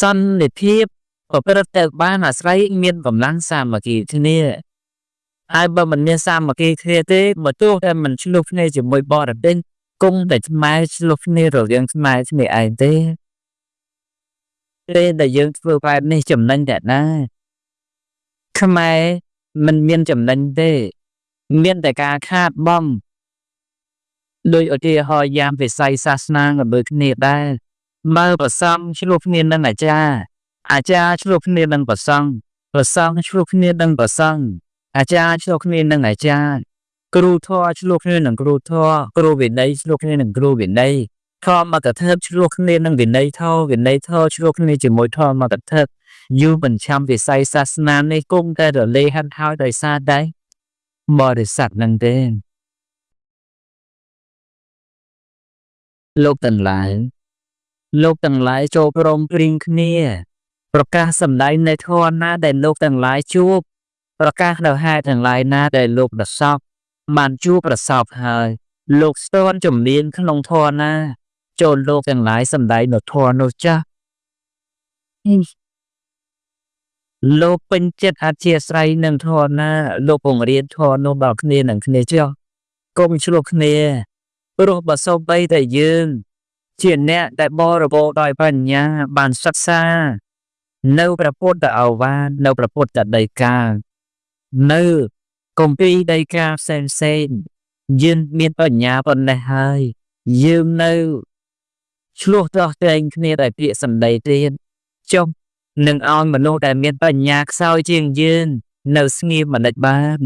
សន្តិភាពប្រព្រឹត្តទៅបានអាស្រ័យមានកម្លាំងសាមគ្គីគ្នាហើយបើមិនមានសាមគ្គីគ្នាទេបើទោះតែមិនឆ្លោះគ្នាជាមួយបរទេសគង់តែខ្មែរឆ្លោះគ្នារវាងខ្មែរគ្នាឯងទេពេលដែលយើងធ្វើបែបនេះចំណេញតែណាខ្មែរមិនមានចំណេញទេមានតែការខាតបង់ដោយឧទាហរណ៍យ៉ាងវិស័យសាសនាក៏ដូចគ្នាដែរបើប្រសង់ឆ្លោះគ្នានឹងអាចារ្យឆ្លោះគ្នានឹងប្រសង់ឆ្លោះគ្នានឹងប្រសង់អាចារ្យឆ្លោះគ្នានឹងអាចារ្យគ្រូធម៌ឆ្លោះគ្នានឹងគ្រូធម៌គ្រូវិន័យឆ្លោះគ្នានឹងគ្រូវិន័យធម្មកថាឆ្លោះគ្នានឹងវិន័យធម៌ឆ្លោះគ្នាជាមួយធម្មកថាយូរបញ្ឆាំវិស័យសាសនានេះគង់តែរលេហិនហើយដោយសារតែបរិស័ទនឹងទេលោកទាំងឡាយចូលព្រមព្រៀងគ្នាប្រកាសសម្ដែងនៃធម៌ណាដែលលោកទាំងឡាយជួបប្រកាសនៅហេតុទាំងឡាយណាដែលលោកប្រសពបានជួបប្រសពហើយលោកស្ទាន់ជំនាញក្នុងធម៌ណាចូលលោកទាំងឡាយសម្ដែងនៅធម៌នោះចាស់លោកពេញចិត្តអធិស្ឋាននឹងធម៌ណាលោកបង្រៀនធម៌នោះដល់គ្នានឹងគ្នាចុះកុំឆ្លោះគ្នាព្រោះបើសូម្បីតែយើងជាអ្នកដែលបរិបូរដោយបញ្ញាបានសិក្សានៅព្រះពុទ្ធឱវាទនៅព្រះពុទ្ធដីកានៅគម្ពីរដីកាផ្សេងយើងមានបញ្ញាប៉ុណ្ណេះហើយយើងនៅឆ្លោះតោះតែងគ្នាដោយពាក្យសម្ដីទៀតចុះនឹងឲ្យមនុស្សដែលមានបញ្ញាខ្សោយជាងយើងនៅស្ងៀមមិនដេចបាន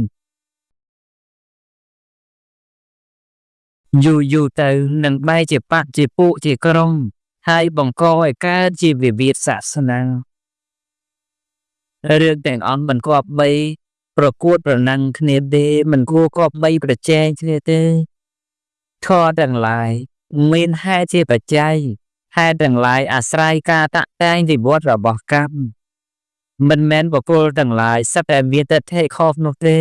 យូរទៅនឹងបែកជាបកជាពួកជាក្រុមហើយបង្កឲ្យកើតជាវិវាទសាសនារឿងទាំងអស់មិនគប្បីប្រកួតប្រណាំងគ្នាទេមិនគួរគប្បីប្រជែងគ្នាទេធម៌ទាំងឡាយមានហេតុជាបច្ច័យហេតុទាំងឡាយអាស្រ័យការតាក់តែងវិវត្តរបស់កម្មមិនមែនបុគ្គលទាំងឡាយសិតតែមានទិដ្ឋិខុសនោះទេ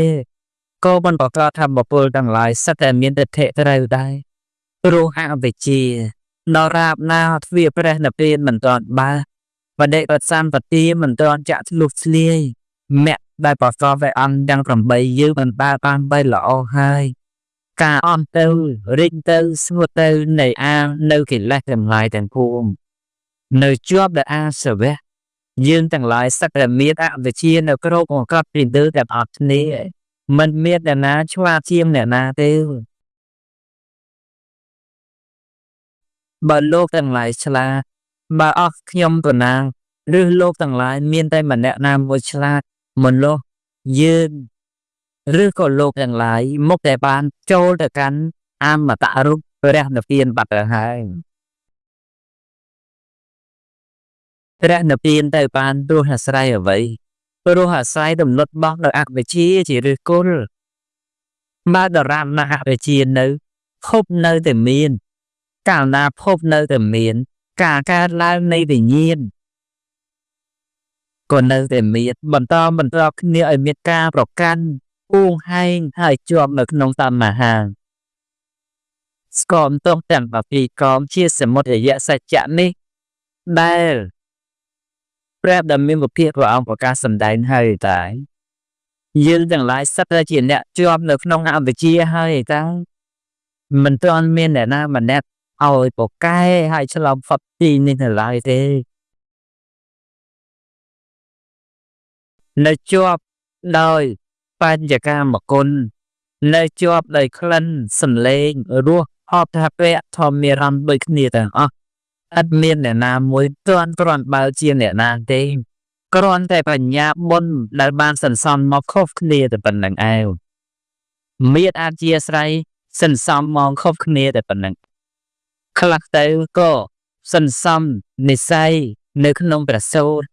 ក៏មិនប្រកាសថាបុគ្គលទាំងឡាយសិតតែមានទិដ្ឋិត្រូវដែរព្រោះអវិជ្ជាដរាបណាទ្វារព្រះនិព្វានមិនទាន់បើបដិបត្តិសម្បទាមិនទាន់ចាក់ធ្លុះធ្លាយមគ្គដែលប្រកបដោយអង្គទាំង8យើងមិនបានបីល្អហើយការអន់ទៅរិញទៅស្ងួតទៅនៃនៅកិលេសទាំងឡាយទាំងពួងនៅជាប់ដោយអាសវៈយើងទាំងឡាយសក្តិមានអវិជ្ជានៅគ្រប់អង្កត់ពីលើទាំងអស់គ្នាមិនមានអ្នកណាឆ្លាតជាងអ្នកណាទេបើលោកទាំងឡាយឆ្លាតបើអស់ខ្ញុំប៉ុណ្ណាឬលោកទាំងឡាយមានតែម្នាក់ណាមួយឆ្លាតមនុស្សយើងឬក៏លោកទាំងឡាយមកតែបានចូលទៅកាន់អមតៈរូបព្រះនិព្វានបាត់ទៅហើយព្រះនិព្វានទៅបានព្រោះអាស្រ័យអ្វីព្រោះអាស្រ័យដំណត់បោះនៅអវិជ្ជាជាឫសគល់បើដរាបណាអវិជ្ជានៅភពនៅតែមានកាលណាភពនៅតែមានការកើតឡើងនៃវិញ្ញាណក៏នៅតែមានបន្តគ្នាឲ្យមានការប្រកាន់ពួងហែងហើយជាប់នៅក្នុងតណ្ហាស្គមទោះទាំង12កមជាសមុទយសច្ចៈនេះដែលព្រះដ៏មានវិភាកព្រះអង្គប្រកាសសម្ដែងហើយតែយើងទាំងឡាយសិតតែជាអ្នកជាប់នៅក្នុងអវិជ្ជាហើយតែមិនទាន់មានអ្នកណាម្នាក់ឲ្យប្រកែឲ្យឆ្លងផុតទីនេះនៅឡើយទេនៅជាប់ដោយបញ្ញកាមគុណនៅជាប់ដោយក្លិនសម្លេងរសអបថាពៈធម្មមានរំដូចគ្នាទាំងអស់អត់មានអ្នកណាមួយគ្រាន់បើជាអ្នកណាទេគ្រាន់តែបញ្ញាបុណ្យដែលបានសន្សំមកខុសគ្នាតែប៉ុណ្្នឹងឯងមានអធិស្ឋានសន្សំមកខុសគ្នាតែប៉ុណ្្នឹងខ្លះទៅក៏សន្សំនិស្ស័យនៅក្នុងព្រះសូត្រ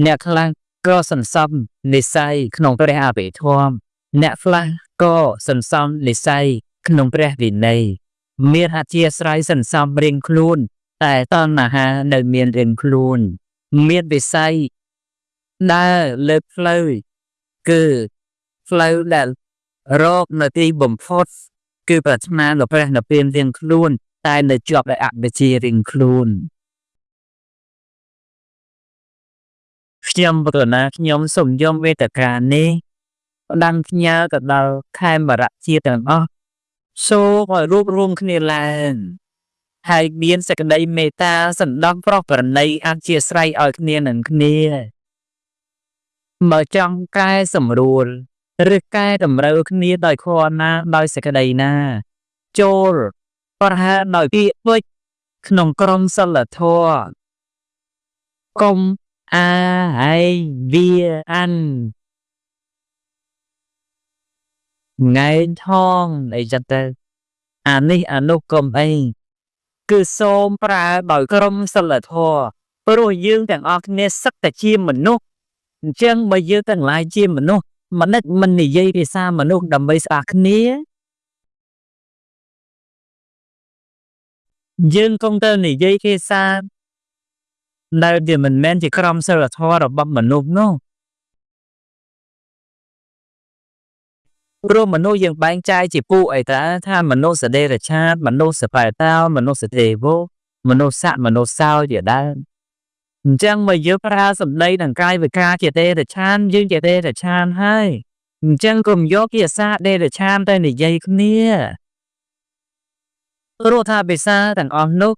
អ្នកខ្លះក៏សន្សំនិស្ស័យក្នុងព្រះអភិធម្មអ្នកខ្លះក៏សន្សំនិស្ស័យក្នុងព្រះវិន័យមានអធិស្ឋានសន្សំរៀងខ្លួនតែតណ្ហានៅមានរៀងខ្លួនមានវិស័យដើរលើផ្លូវគឺផ្លូវដែលរកនៅទីបំផុតគឺប្រាថ្នាដល់ព្រះនិព្វានរៀងខ្លួនតែនៅជាប់ដោយអវិជ្ជារៀងខ្លួន ខ្ញុំបកណាខ្ញុំសូមយកវេទិកានេះផ្ដាំផ្ញើទៅដល់ខេមរៈជាតិទាំងអស់សូមឲ្យរួបរวมគ្នាឡើងហើយមានសេចក្តីមេត្តាសន្តោសប្រោសប្រណីអធ្យាស្រ័យឲ្យគ្នានឹងគ្នាបើចង់កែសម្រួលឬកែតម្រូវគ្នាដោយខរណាដោយសេចក្តីណាចូលប្រហែលដោយពាក្យពេចន៍ក្នុងក្រមសិលធម៌កុំអាហើយវាអានថ្ងៃថងអីចឹងទៅអានេះអានោះកុំអីគឺសូមប្រើដោយក្រមសិលធម៌ព្រោះយើងទាំងអស់គ្នាសឹកតែជាមនុស្សអញ្ចឹងបើយើងទាំងឡាយជាមនុស្សមិននិយាយភាសាមនុស្សដើម្បីស្ដាប់គ្នាយើងគង់តែនិយាយភាសាដែលវាមិនមែនជាក្រមសីលធម៌របស់មនុស្សនោះព្រោះមនុស្សយើងបែងចែកជាពួកអីតាថាមនុស្សដេរឆាតមនុស្សសបែតោមនុស្សទេវមនុស្សស័កមនុស្សសោជាដើមអញ្ចឹងមកយើងប្រើសម្ដីនិងកាយវិការជាទេរឆានយើងជាទេរឆានហើយអញ្ចឹងកុំយកភាសាទេរឆានទៅនិយាយគ្នាព្រោះថាភាសាទាំងអស់នោះ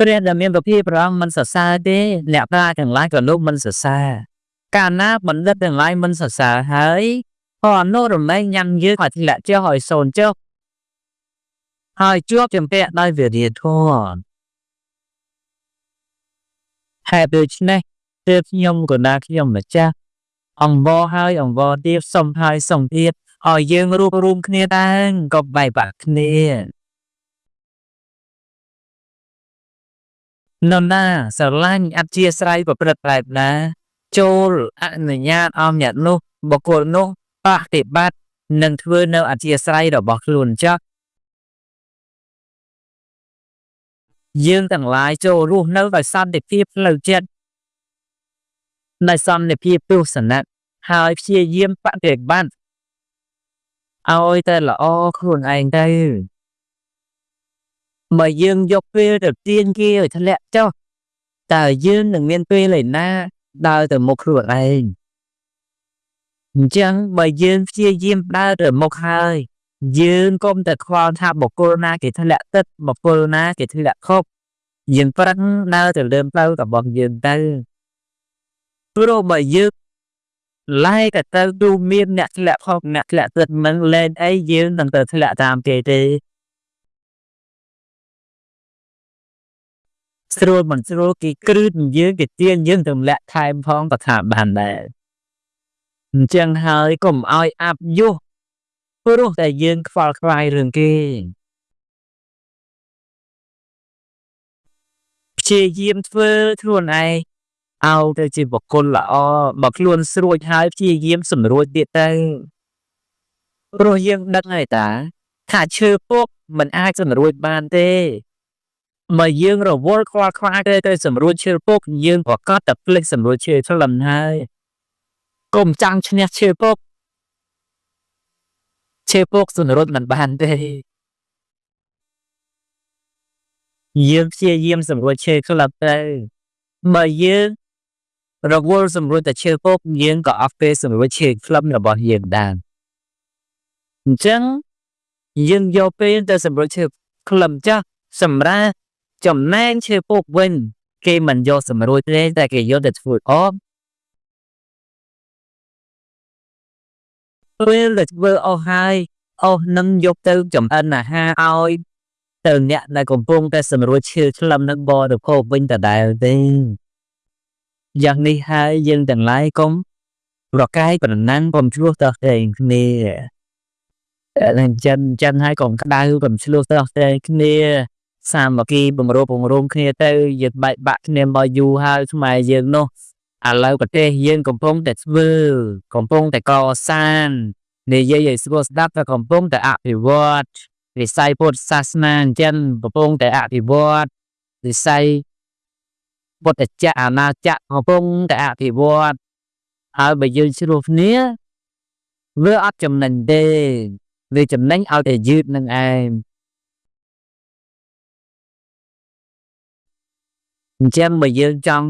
ព្រះដែលមានពភាព្រះអង្គមិនសរសើរទេអ្នកប្រាជ្ញទាំងឡាយក៏លោកមិនសរសើរកាលណាបណ្ឌិតទាំងឡាយមិនសរសើរហើយក៏អនុរមែងញ៉ាំយើងឲ្យធ្លាក់ចុះឲ្យសូន្យចុះហើយជាប់ចម្ពាក់ដោយវិរិយធម៌ហើយដូច្នេះទើបខ្ញុំក៏ណាខ្ញុំម្ចាស់អង្វរហើយអង្វរទៀតសុំហើយសុំទៀតឲ្យយើងរួបរวมគ្នាដែរក៏បែកបាក់គ្នានរណាស្រឡាញ់អធ្យាស្រ័យប្រព្រឹត្តបែបណាចូលអនុញ្ញាតឲ្យអ្នកនោះបុគ្គលនោះបប្រតិបត្តិនិងធ្វើនៅអធ្យាស្រ័យរបស់ខ្លួនចុះយើងទាំងឡាយចូលរស់នៅដោយសន្តិភាពផ្លូវចិត្តដោយសន្តិភាពទស្សនៈហើយព្យាយាមបប្រតិបត្តិឲ្យតែល្អខ្លួនឯងទៅបើយើងយកពេលទៅទាញគេឲ្យធ្លាក់ចុះតើយើងនឹងមានពេលឯណាដើរទៅមុខខ្លួនឯងអញ្ចឹងបើយើងព្យាយាមដើរទៅមុខហើយយើងកុំតែខ្វល់ថាបុគ្គលណាគេធ្លាក់ទឹកបុគ្គលណាគេធ្លាក់ខុសយើងប្រឹងដើរទៅលើផ្លូវរបស់យើងទៅព្រោះបើយើងឡាយទៅទូមានអ្នកធ្លាក់ខុសអ្នកធ្លាក់ទឹកមិនលែងអីយើងនឹងទៅធ្លាក់តាមគេទេស្រួលមិនស្រួលគេគ្រឹះយើងគេទាញយើងទម្លាក់ថែមផងក៏ថាបានដែរអញ្ចឹងហើយកុំឲ្យអាប់យុះព្រោះតែយើងខ្វល់ខ្វាយរឿងគេព្យាយាមធ្វើខ្លួនឯងឲ្យទៅជាបុគ្គលល្អបើខ្លួនស្រួចហើយព្យាយាមសម្រួចទៀតទៅព្រោះយើងដឹងហើយតាថាឈើពុកមិនអាចសម្រួចបានទេបើយើងរវល់ខ្វល់ខ្វាយទៅសម្រួចឈើពុកយើងប្រកាសតែភ្លេចសម្រួចឈើខ្លឹមហើយកុំចាំងឈ្នះឈើពុកសម្រួចមិនបានទេយើងព្យាយាមសម្រួចឈើខ្លឹមទៅបើយើងរវល់សម្រួចតែឈើពុកយើងក៏អត់ពេលសម្រួចឈើខ្លឹមរបស់យើងដែរអញ្ចឹងយើងយកពេលទៅសម្រួចឈើខ្លឹមចាស់សម្រាប់ចំណែងឈើពុកវិញគេមិនយកសម្រួចទេតែគេយកទៅធ្វើអបពេលដែលធ្វើអស់ហើយអស់នឹងយកទៅចម្អិនអាហារឲ្យទៅអ្នកដែលកំពុងតែសម្រួចឈើខ្លឹមនឹងបរិភោគវិញដដែលទេយ៉ាងនេះហើយយើងទាំងឡាយកុំប្រកែកប្រណាំងកុំឆ្លោះតោះតែគ្នាអញ្ចឹងហើយកុំក្តៅកុំឆ្លោះតោះតែគ្នាសាមគ្គីបង្រួបបង្រួមគ្នាទៅយើងបែកបាក់គ្នាមកយូរហើយខ្មែរយើងនោះឥឡូវប្រទេសយើងកំពុងតែធ្វើកំពុងតែកសាងនិយាយឲ្យស្រួលស្ដាប់តែកំពុងតែអភិវឌ្ឍវិស័យពុទ្ធសាសនាអញ្ចឹងកំពុងតែអភិវឌ្ឍវិស័យពុទ្ធចក្រអាណាចក្រកំពុងតែអភិវឌ្ឍហើយបើយើងឆ្លោះគ្នាវាអត់ចំណេញទេវាចំណេញឲ្យតែយឺតនឹងឯងអញ្ចឹងបើយើងចង់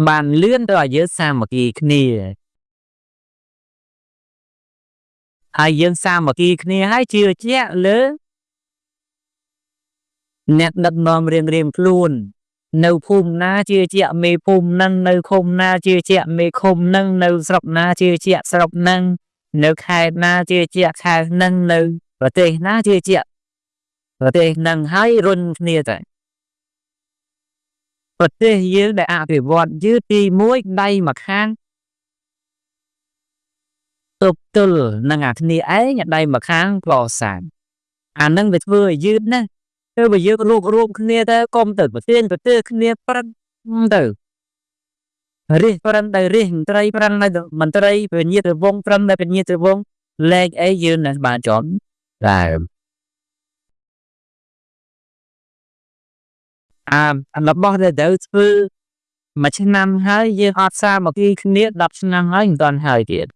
បានលឿនទៅឲ្យយើងសាមគ្គីគ្នាហើយយើងសាមគ្គីគ្នាហើយជឿជាក់លើអ្នកដឹកនាំរៀងខ្លួននៅភូមិណាជឿជាក់មេភូមិនឹងនៅឃុំណាជឿជាក់មេឃុំនឹងនៅស្រុកណាជឿជាក់ស្រុកនឹងនៅខេត្តណាជឿជាក់ខេត្តនឹងនៅប្រទេសណាជឿជាក់ប្រទេសនឹងហើយរុនគ្នាទៅប្រទេសយើងដែលអភិវឌ្ឍយឺតទី1ដៃម្ខាងទប់ទល់នឹងអាគ្នាឯងដៃម្ខាងកសាងអានឹងវាធ្វើឲ្យយឺតណាស់គឺបើយើងរួមគ្នាទៅកុំទៅប្រទេសគ្នាប្រឹងទៅរិះប្រឹងទៅរិះមន្ត្រីប្រឹងទៅមន្ត្រីពញាតវងប្រឹងទៅពញាតវងលែងអីយើងនឹងបានចន់ដែររបស់ដែលត្រូវធ្វើមួយឆ្នាំហើយយើងអត់សាមគ្គីគ្នា10ឆ្នាំហើយមិនទាន់ហើយទៀត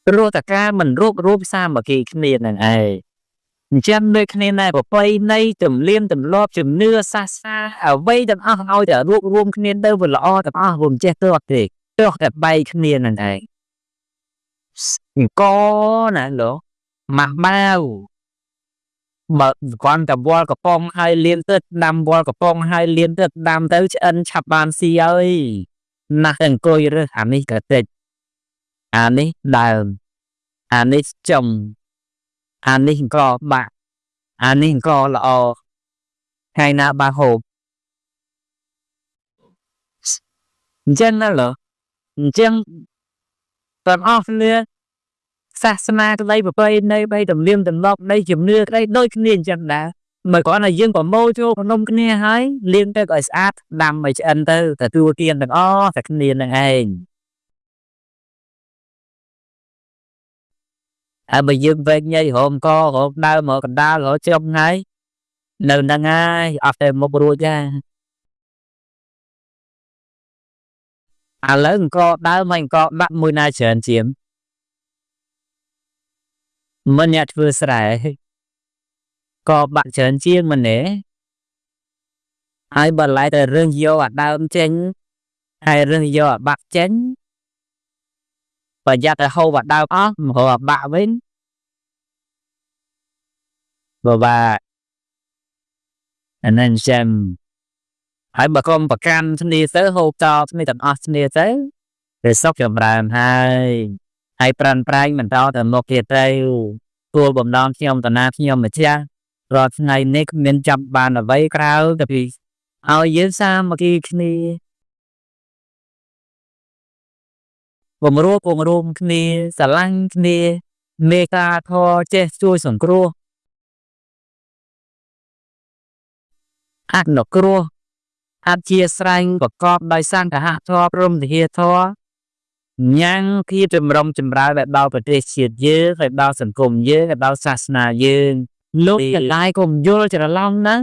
ព្រោះតកាមិនរួមសាមគ្គីគ្នានឹងឯងអញ្ចឹងដូចគ្នាដែរប្រពៃណីទំនៀមទម្លាប់ជំនឿសាសនាអ្វីទាំងអស់ឲ្យតែរួមគ្នាទៅវាល្អទាំងអស់មិនចេះទៅអត់ទេទោះតែបែកគ្នានឹងឯងអង្គណាលោកម៉ាស់ម៉ាវបើគាត់តែវល់កំប៉ុងហើយលៀនទឹកដាំវល់កំប៉ុងហើយលៀនទឹកដាំទៅឆ្អិនឆាប់បានស៊ីហើយណាស់តែអង្គុយរើសអានេះក៏តិចអានេះដើមអានេះចំអានេះអង្គបាក់អានេះអង្គល្អថ្ងៃណាបាហូបអញ្ចឹងណាឡអញ្ចឹងទាំងអស់គ្នាសាសនាក្តីប្រពៃណីបីទំនៀមទម្លាប់នៃជំនឿក្តីដូចគ្នាអញ្ចឹងដែរមិនគ្រាន់តែយើងប្រមូលចូលក្នុងគ្នាហើយលាងទឹកឲ្យស្អាតដាំឲ្យឆ្អិនទៅទទួលទានទាំងអស់តែគ្នានឹងឯងហើយបើយើងវែកញ៉ៃរោមករោមដើមរកកណ្ដាលរកជ្រុងហើយនៅហ្នឹងហើយអត់តែមុខរួចទេឥឡូវអង្គដើមហើយអង្គដាក់មួយណាច្រើនជាងមិនអ្នកធ្វើស្រែក៏បាក់ច្រើនជាងមិនទេហើយបើឡែកតែរឿងយកអាដើមចេញហើយរឿងយកអាបាក់ចេញប្រយ័ត្នតែហូបអាដើមអស់មករកអាបាក់វិញបាទអានឹងចឹងហើយបើកុំប្រកាន់គ្នាទៅហូបចោលគ្នាទាំងអស់គ្នាទៅវាសុខចម្រើនហើយប្រានប្រែងបន្តទៅមុខទៀតទៅគោលបំណងខ្ញុំតាណាខ្ញុំម្ចាស់រាល់ថ្ងៃនេះគ្មានចាប់បានអ្វីក្រៅតែពីឲ្យយើងសាមគ្គីគ្នាបំរុំគ្នាស្រឡាញ់គ្នាមេត្តាធម៌ចេះជួយសង្គ្រោះអនុគ្រោះអធិស្ឋានប្រកបដោយសង្ឃហធម៌ព្រមវិហារធម៌ញ៉ាំងគៀចម្រុំចម្រើនដល់ប្រទេសជាតិយើងហើយដល់សង្គមយើងហើយដល់សាសនាយើងលោកទាំងឡាយកុំយល់ច្រឡំណា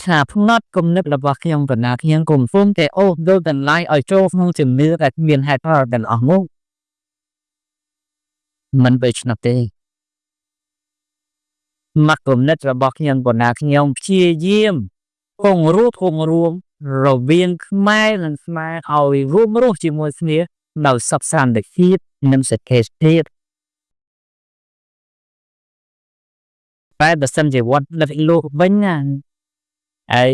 ថាផ្នត់គំនិតរបស់ខ្ញុំបណ្ណាខ្ញុំកុំហ្វុំតែអូសយកទាំងឡាយឲ្យចូលក្នុងជំនឿដែលមានហេតុផលទាំងអស់នោះមិនបែរទេមកគំនិតរបស់ខ្ញុំបណ្ណាខ្ញុំព្យាយាមគង់រួមរវាងខ្មែរនិងខ្មែរឲ្យរួមរស់ជាមួយគ្នាដោយសុខសន្តិភាពនិងសេចក្តីសុខភាពតែបើសិនជាវត្តលិតលោកវិញណាអី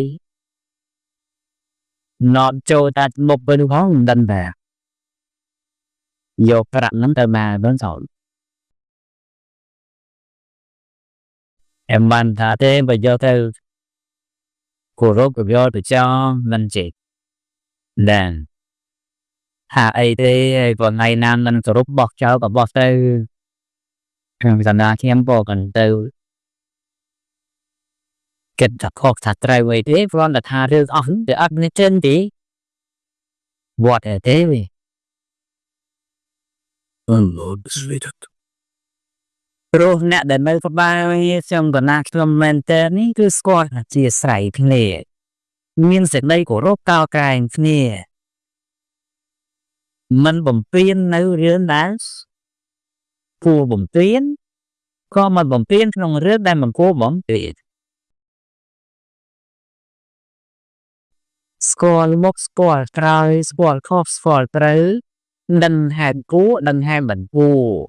ណត់ចូលតាមុខវិញផងមិនដឹងតែយកប្រាក់ហ្នឹងទៅមកវិញសោemបានថាទេបើយកទៅគោរពក៏យកទៅចោលមិនចេះដែរថាអីទេហើយបើថ្ងៃណាមិនគោរពបោះចោលក៏បោះទៅខ្ញុំសន្យាខ្ញុំបោះกันទៅគិតថាខុសថាត្រូវអីទេគ្រាន់តែថារឿងអស់ទៅអត់នេះចិនទេវត្តទេវិញព្រោះអ្នកដែលនៅក្បែរខ្ញុំបណ្ណាខ្ញុំមែនតើនេះគឺស្គាល់អធិស្ឋានគ្នាមានសេចក្តីគោរពកោតក្រែងគ្នាមិនបំពេញនៅរឿងដែលគួរបំពេញក៏មិនបំពេញក្នុងរឿងដែលមិនគួរបំពេញ Score mốc score try score khóc score trứ đừng hẹn cú đừng hẹn bệnh cú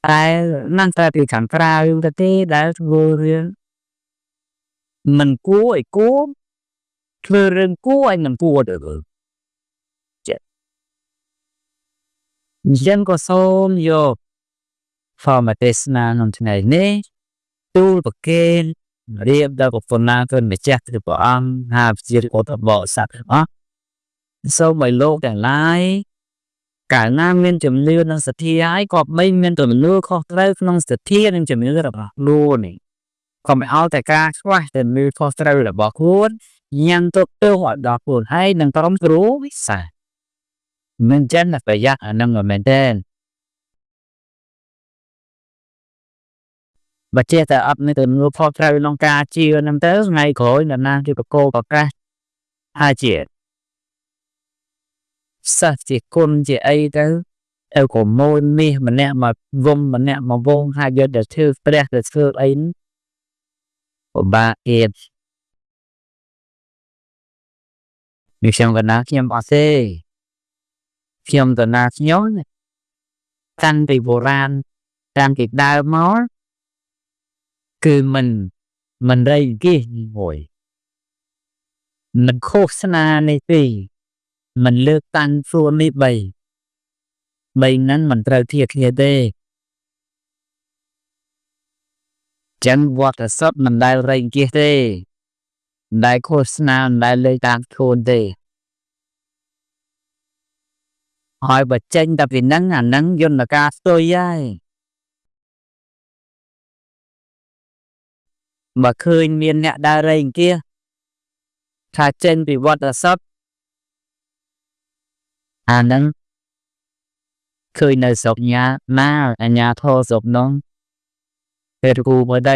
tại năng ta thì chẳng ra nhưng ta thế đã vô riêng mình cú ấy cú thưa riêng cú anh mình cú được dân có xôm vô forma tesna non này nè tu bậc kên riêng đâu có phần nào cần phải chắc được bỏ ăn hạp diệt của tập bỏ sạch đó sau mấy lô cả lái cả nam miền chấm lưu năng sát thi ấy có mấy miền chấm lưu có trái năng sát thi năng chấm lưu là bỏ luôn này còn mấy ao tại ca quá thì lưu có trái là bỏ luôn nhăn tục tiêu hoạt đọc buồn hay năng tóm rú biết sao mình chân là phải giác ở năng ở mình tên và chia sẻ ấp này từ lưu có trái long ca chia năm tới ngày khỏi là nam thì cô có ca hai chuyện sao chỉ con chỉ ấy đó em có môi mi mà nè mà vung hai giờ để thư để thư ấy của ba em mình xem cái nào xem bao xe xem cái nào nhớ này tăng thì bộ ran tăng thì đau máu cứ mình đây kia ngồi mình khô sana này thì mình ลือกตั้งส่วนนี้ใบนั้นมันเราเทียบเทียบได้จันวัดสดมันได้เรื่องเกี่ยได้ได้โฆษณาได้เลยตามโคนได้หอยบัดเจนแต่เป็นนั่งนั่งยนต์กาตัวใหญ่มาเคยมีเนี่ยได้เรื่องเกี่ยถ้าเจนไปวัดสดนั้นเคยในศพญาหน้าญาทอศพน้องเป็นกูมาได้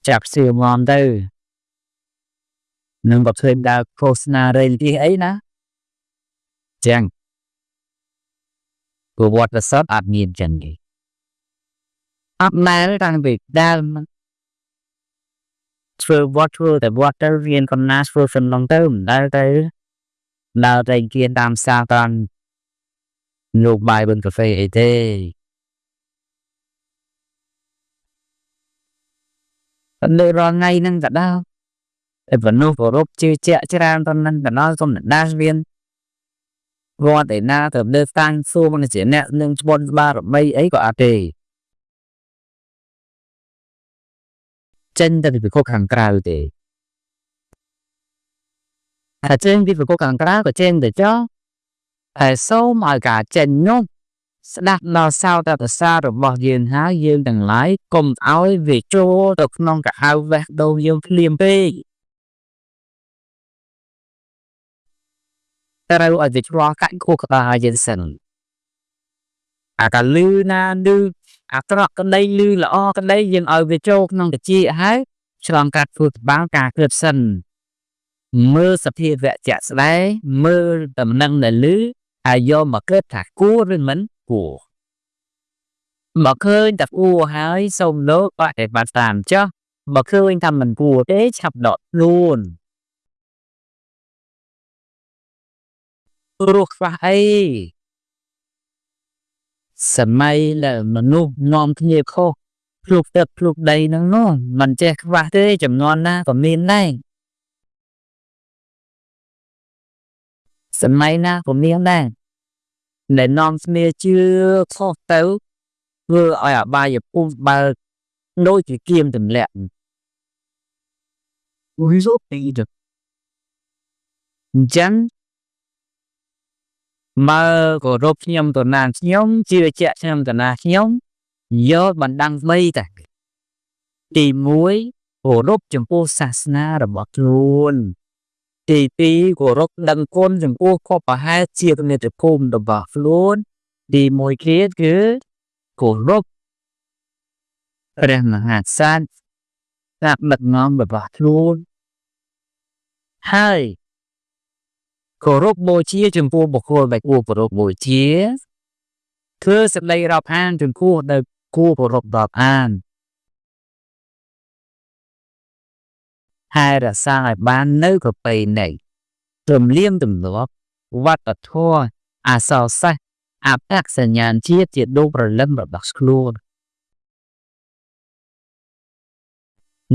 จับเสียมอมได้หนึ่งแบบเคยดาวโฆษณาเรื่องที่ấyนะจังกูวัดสดอาจมีจังไงอัพมาแล้วตั้งบิดได้ช่วยวัดช่วยแต่วัดได้เรียนคนน่าช่วยคนลองเติมได้เราได้เรียนตามซาตันลูกใบบนกาแฟเอเต้เลยรอไงนั่งกับดาวแต่วันนู้นพอรบชื่อเจ้าจานตอนนั้นแต่น้อยก็เหมือนได้เรียนว่าแต่หน้าเติมเดินตั้งสู้มันเสียเนี่ยหนึ่งบนบาร์ไม่ấyก็อาเต้chân ta thì phải có càng cao để trên thì phải có càng cao của trên để cho sâu mà cả chân nhung đặt nào sao ta xa rồi bỏ diện há dương đằng lái cùng áo về chỗ được non cả áo vẹt đầu dương liềm bê ta đâu ở việc lo cạnh khu cả dân sân cả lư na lư trọ cái đây lư là cái đây dừng ở về châu non cái chi hái chọn cả phượt báo cả cướp sân mưa sập thì vẽ chả đấy mưa tầm năng là lư do mà kết thả cua lên mấn của mà khơi tập u hái xong lớp bạn để bạn làm chứ mà khơi thầm mình của thế chập đọt luôn ruột phải sớm mai là mình nuôi ngon nhiều khô lục tập lục đầy nó ngon mình che và thế chậm ngon na còn miền này sớm mai na còn miền này để non mía chưa khó tấu vừa ở ba giờ phun ba đôi chỉ kiêm từng lẹ ví dụ đi được chắn mà có rộp nhầm tổ nàng nhóm chưa chạy nhầm tổ nàng nhóm do bạn đang mây tại thì muối của rộp chừng cô sasna là bọt luôn thì tí của rộp đằng con chừng cô có bà hai chia con này được khôm được bọt luôn thì mùi kia cứ của rộp đang là hạt san lạc mật ngon và bọt luôn hai cổ rốt bồi chia chừng cô bọc khôi bạch u cổ rốt bồi chia thưa sẽ đây rọc an chừng cô đời cô cổ rốt đọt an hai là sao lại bán nơi của bầy này liêm tùm lúa vắt ở thua sao sai cácสัญญาณที่จะดูประเริ่มแบบบักคลู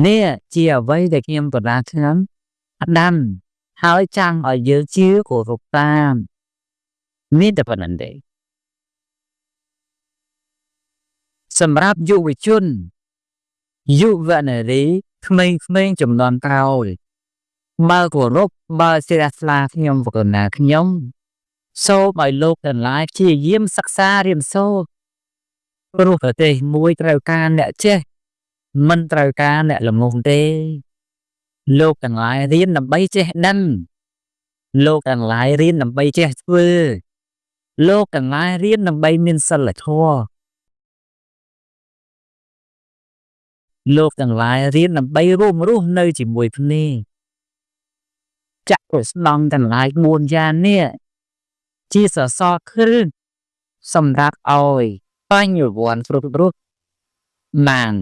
เนี่ยเจียไว้แต่เกียมตัวนั้นทั้งนั้นดันหายจังở dưới chiếu của Phục Tamมีแต่ปนันเดสำหรับยุวิชุนยุวันนี้ไม่จำนวนเก่ามาcủaรบมาเสียสละขยมกนาขยมโซ่ใบโลกแต่หลายที่เยี่ยมศักษาเรียมโซ่รู้เหตุมวยตรการเนี่ยเจ้มันตรการเนี่ยลงงเตโลกแต่หลายเรียนนำไปเจ้นั่นโลกแต่หลายเรียนนำไปเจ้เพื่อโลกแต่หลายเรียนนำไปมินสลัดทั่วโลกแต่หลายเรียนนำไปร่วมรู้ในจิตมวยพนี่จักรสนองแต่หลายมวลยานเนี่ยที่สะสอขึ้นสำรักอ้อยป้ายอยู่บนฟรุตรุนาง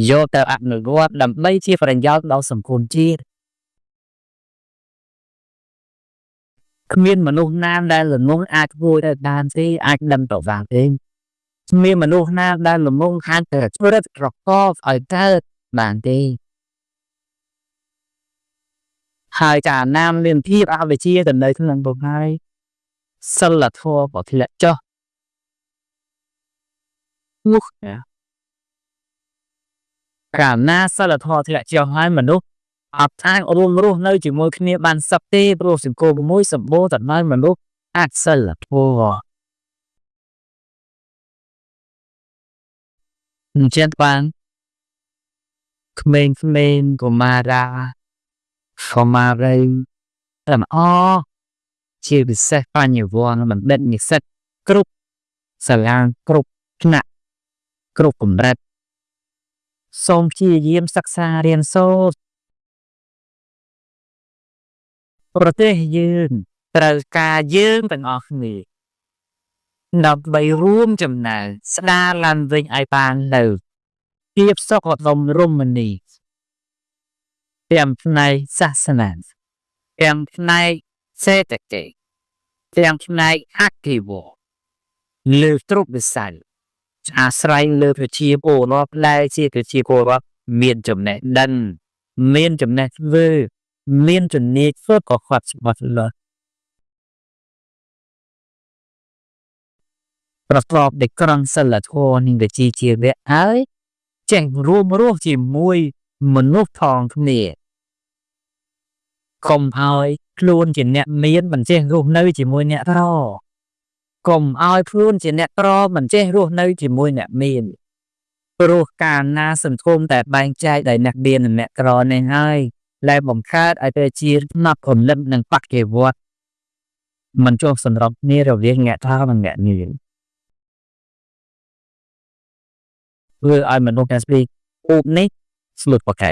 โยแต่อันหนึ่งว่าดำไม่ที่ปริญญาเราสมควรจีขมิ้นมนุษย์น้ำได้หรือมุ้งอาจพูดได้ดานที่อาจดำต่อวางเองมีมนุษย์น้ำได้หรือมุ้งหันเกิดช่วยรักรอบก็อ้อยเกิดบางทีหายจากน้ำเรียนที่เอาไปชี้แต่ในทั้งนั้นบอกให้สลัดทั่วบอกทีละเจ้าวุ้งการหน้าสลัดทั่วทีละเจ้าให้มนุษย์อับทางอารมณ์รู้ในจิตมวยคณีบันสับเต้โปรสิโกบมวยสมบูรณ์ตัดไม้มนุษย์อักษรทั่วเช่นปังเขมรก็มาดาเขามาเร็วแต่อ๋อชีวิตเซ็ตปันอยู่วันมันเด็ดมีเซ็ตกรุ๊ปสลางกรุ๊ปขณะกรุ๊ปกลุ่มแรกส่งที่เยี่ยมศักษาเรียนโซ่ประเทศยืนตรการยืนเป็นออกนี่นับใบร่วมจำนวนสดาลันเวงไอปานเลยเทียบสกอตลมร่มมันนี่เตรียมในศาสนาเตรียมในเศรษฐกิจเตรียมในอักขิวเลือดรุบดิสันอาศัยเลือดชีโบรอบไล่ชีพชีโบรอบเมียนจำแนกดันเมียนจำแนกเวอเมียนจนนี้เพื่อก่อความสมบัติเลยประกอบเด็กกำลังสลัดโทนิ่งเดจีเจียเวไอแจ้งรวมจีมวยมนุษย์ทองทุกเนี่ยคมเอาครูนจีเนี่ยเมียนมันแจ้งรูปในจีมวยเนี่ยรอคมเอาครูนจีเนี่ยรอมันแจ้งรูปในจีมวยเนี่ยเมียนรูปการน่าสนคมแต่บางใจได้นักเรียนเนี่ยรอในให้และผมคาดไอเตจีนับผลเล่มหนึ่งปักเก็บวัดมันช่วงสำหรับนี่เราเรียกแง่ท่ามันแง่นี่เพื่อไอ้มันโอเคสปีกอุปนิสลุดปากไก่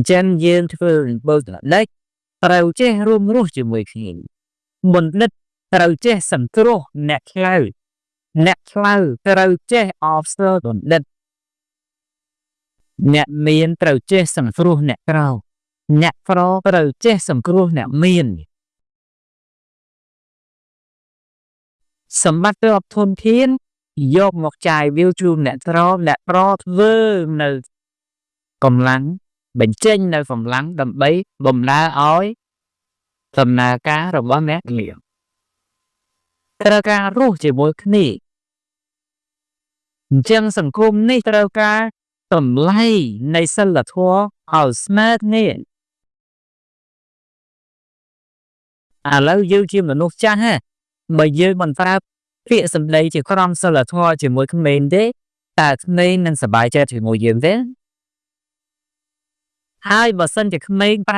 เช่นยืนที่เพื่อนเบิร์ดเล็กเราเจ้ร่วมรู้จุดมวยขีนบนนึกเราเจ้สัมตรูเน็ตคลาวเราเจ้ออฟเซอร์บนนึกเน็ตเมียนเราเจ้สัมตรูเน็ตเราเน็ตฟรอเราเจ้สัมตรูเน็ตเมียนสมบัติรอบทนเทียนยกหมอกใจวิวจูเน็ตรอเวอร์ในกำลังbệnh trênในphòng lắng đầm bấy bầm lá ói tầm nà cá rồi bó mét miệng tơ ca rú chỉ bối khní chânสังคมนี่ตระการต่ำไล่ในสลัดทัวเอาสมาร์ทนี่แล้วยืมชิมหนุกจ้าฮะbởiยืมมันฟาphía sầm đây chỉ có năm sลัดทัวchỉ mỗi cái mền đấyแต่นี่นั่นสบายใจถึงมวยยืมเด้haiบทสันจะไม่ไป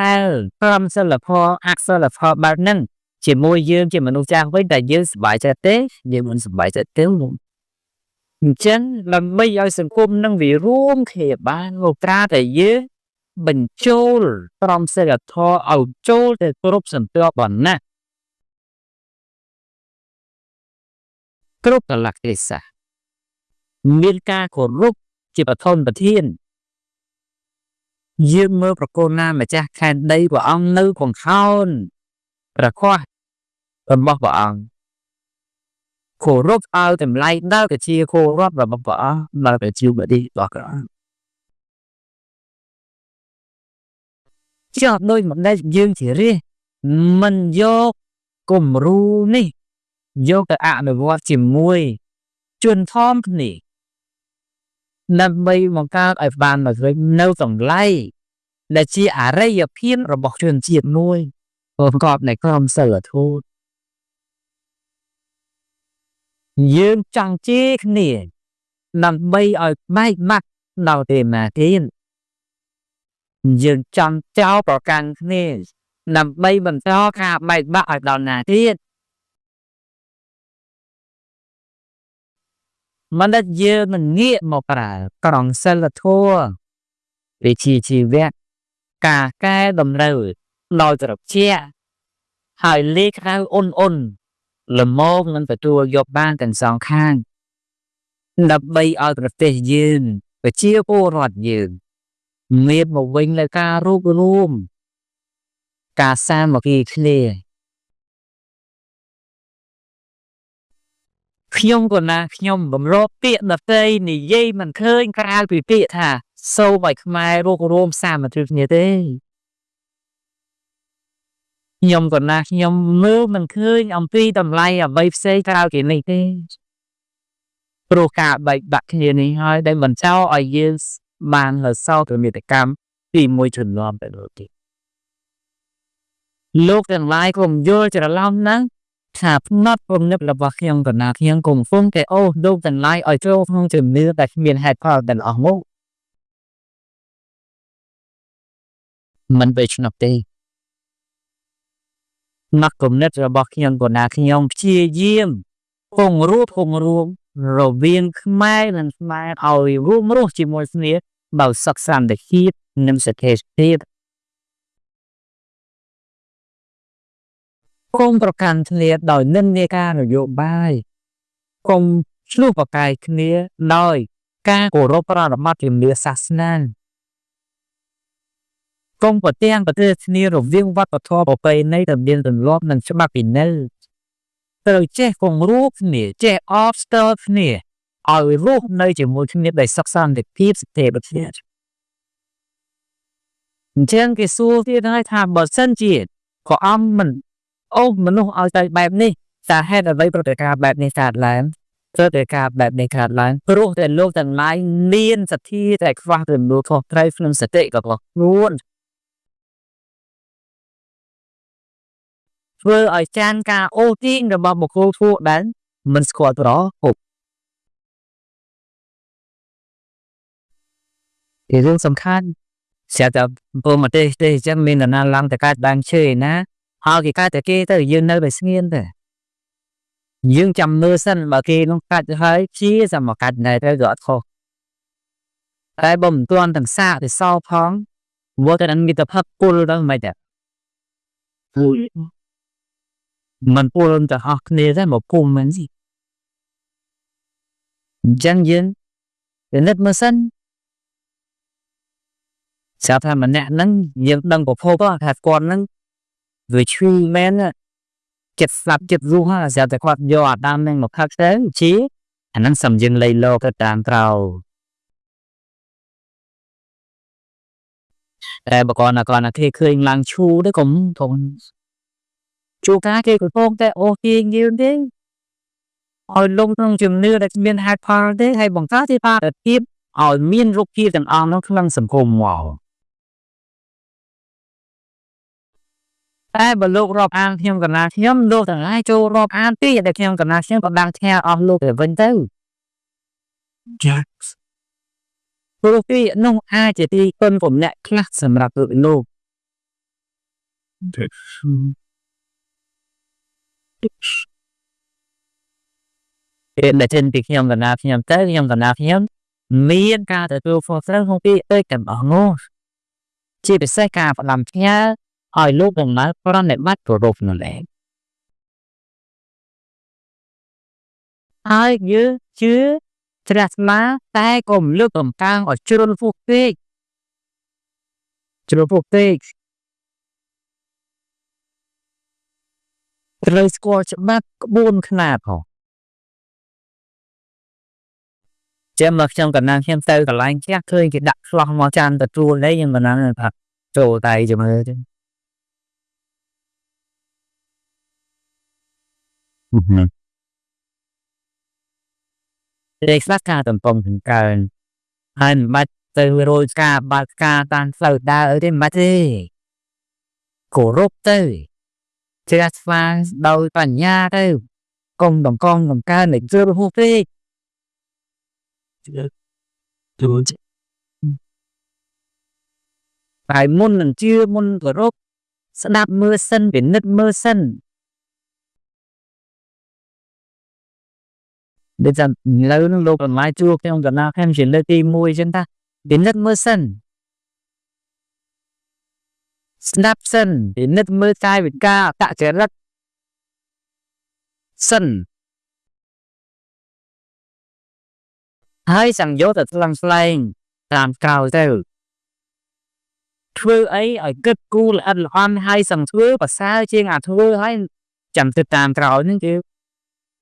พร้อมสลับพออักสลับพอบางนั่นchỉ môi dương chỉ mình nuôi trang với đại dương sải cho tết nhưng mình sải cho tết luôn chân làm bây giờ sự cung năng vị ruộng thì ban một tra đại dương bình châu trong sẽ là thọ ở châu để group sản tiêu bản nè group là lạc địa sa miền ca của group chỉ là thôn bát thiên dương mơประโคนណាម្ចាស់ខែនដីព្រះអង្គនៅកង្ខោនព្រះខ័សរបស់ព្រះអង្គគោរពឲ្យតម្លៃដល់ជាគោរពរបស់ព្រះអង្គដល់ប្រជាបតីរបស់ព្រះអង្គចោះដោយមិនដែលយើងជារាជមិនយកគំរូនេះយកទៅអនុវត្តជាមួយជនធំគ្នាដើម្បីបង្កើតឲ្យបានមកវិញនៅតម្លៃដែលជាអរិយភាពរបស់ជនជាតិមួយប្រកបដោយក្រមសីលធម៌យើងចង់ជេរគ្នាដើម្បីឲ្យបែកបាក់ដល់ទេណាទៀតយើងចង់ចោលប្រកាន់គ្នាដើម្បីបន្តការបែកបាក់ឲ្យដល់ណាទៀតមិនដែលយើងមិនងាកមកប្រើក្រមសីលធម៌វិជ្ជាជីវៈការកែតម្រូវដោយត្រជាក់ហើយលេខៅអ៊ុនល្មមនឹងទទួលយកបានទាំងសងខាងដើម្បីឲ្យប្រទេសយើងប្រជាពលរដ្ឋយើងមានមកវិញនៅការរួបរวมការសាមគ្គីគ្នាខ្ញុំក៏ណាខ្ញុំបំរកពាក្យដតីនិយាយមិនឃើញក្រៅពីពាក្យថាសូមឲ្យខ្មែររួបរวมសាមគ្គីគ្នាទេខ្ញុំក៏ណាខ្ញុំមើលមិនឃើញអំពីតម្លៃអ្វីផ្សេងក្រៅពីនេះទេព្រោះការបែកបាក់គ្នានេះហើយដែលបញ្ចោឲ្យយើងបានលើសោកមេតកម្មពីមួយជំនាន់ទៅលើទៀតលោកទាំងឡាយកុំយល់ច្រឡំណាថាផ្នត់គំនិតរបស់ខ្ញុំកណាខ្ញុំកំពុងតែអូសលោកទាំងឡាយឲ្យចូលក្នុងជំនឿតែគ្មានហេតុផលទាំងអស់មកមិន被ឆ្នោតទេណកគំនិតរបស់ខ្ញុំកណាខ្ញុំព្យាយាមពងរួមរវាងខ្មែរនិងខ្មែរឲ្យរួមរស់ជាមួយគ្នាដោយសុខសន្តិភាពនិងសន្តិភាពគុំប្រកាន់គ្នាដោយនិន្នាការនយោបាយគុំឆ្លោះប្រកែកគ្នាដោយការគោរពប្រតិបត្តិជំនឿសាសនាគុំប្រទាំងប្រទេសគ្នារវាងវប្បធម៌ប្រពៃណីទំនៀមទម្លាប់និងច្បាប់ពិន័យត្រូវចេះគង់រួមគ្នាចេះអបស្ទើរគ្នាឲ្យរស់នៅជាមួយគ្នាដោយសុខសន្តិភាពស្ថិរភាពអញ្ចឹងគេសួរទៀតហើយថាបើសិនជាក៏អំមិនអូមនុស្សឲ្យទៅបែបនេះតើហេតុអ្វីប្រតិការបែបនេះកើតឡើងព្រោះតែលោកទាំងឡាយមានសទ្ធាតែខ្វះទំនួលខុសត្រូវក្នុងសតិរបស់ខ្លួនធ្វើឲ្យចានការអូទាញរបស់បុគ្គលពួកដែលមិនស្គាល់ប្រហុកជារឿងសំខាន់ស្រាប់តែពលប្រទេសទេអញ្ចឹងមាននរណាឡើងតែកាត់ដើមឈើឯណាហើយគេកាត់តែគេទៅយើងនៅតែស្ងៀមទៅយើងចាំមើលសិនបើគេនឹងកាត់ទៅហើយជាសមកាត់ដែរទៅក៏អត់ខុសតែបើមិនទាន់ទាំងសាកទៅសោផងវត្តនឹងមានតែផឹកពុលទៅមិនទេมันពុលទៅអស់គ្នាតែមកគុំមិនស៊ីអញ្ចឹងយើងពិនិត្យមើលសិនស្រាប់ថាម្នាក់ហ្នឹងយើងដឹងប្រភពថាគាត់ហ្នឹងវាឈឺមែនចិត្តស្លាប់ចិត្តរស់ហើយស្រាប់តែគាត់យកអាដាមហ្នឹងមកផឹកទៅជាអាហ្នឹងសំយើងលៃលោកទៅតាមក្រៅតែបើគាត់ណាគេឃើញឡើងឈូទៅកុំធំជួការគេកំពុងតែអូសទាញយើងទេឲ្យលងក្នុងជំនឿដែលគ្មានហេតុផលទេហើយបង្កើតជាបាតុភិបឲ្យមានរូបភាពទាំងអស់នោះក្នុងសង្គមមកតែបើលោករាប់អានខ្ញុំកណាខ្ញុំលោកទាំងឡាយចូលរាប់អានពីដែលខ្ញុំកណាខ្ញុំក៏ដឹងថាអស់លោកទៅវិញទៅចា៎ព្រោះពីនោះអាចជាទីពឹងពំនាក់ខ្លះសម្រាប់លោកពេលដែលចេញពីខ្ញុំកណាខ្ញុំទៅខ្ញុំកណាខ្ញុំមានការទទួលខុសត្រូវក្នុងពីទៅទាំងអស់នោះជាពិសេសការផ្ដាំផ្ញើឲ្យលោកដំណើរប្រណិប័តគោរពនោះដែរហើយយើងជឿត្រាស់ស្មាតែកុំលើកកំកាងឲ្យជ្រុលពុះពេក ជ្រុលពុកទេត្រូវស្គាល់ច្បាប់ក្បួនខ្នាតផងចាំមកខ្ញុំកណ្ដាលខ្ញុំទៅកន្លែងផ្ទះឃើញគេដាក់ឆ្លោះមកចានទទួលនេះខ្ញុំកណ្ដាលថាចូលដៃចាំមើលទៅតែខ្លះការតំពងถึงកើនហើយមិនបាច់ទៅរយការបើកការតាមផ្លូវដើរអីទេមិនបាច់ទេគោរពទៅជ្រះថ្លាដោយបញ្ញាទៅកុំបង្កងបង្កើននៃជឿរហួសពេកហើយមុននឹងជឿមុនគោរពស្ដាប់មើលសិនពិនិត្យមើលសិនដូចថានៅនឹងលោកបន្លាយជួខ្ញុំកណ្ដាលខ្ញុំជាលើកទី1អញ្ចឹងថាពិនិត្យមើលសិនស្ដាប់សិនពិនិត្យមើលកាយវិការអត្តចរិតសិនហើយសង្យោទៅថ្លឹងស្លែងតាមក្រោយទៅធ្វើអីឲ្យគិតគូរល្អិតល្អន់ហើយសឹងធ្វើប្រសើរជាងអាធ្វើហើយចាំទៅតាមក្រោយហ្នឹងគឺ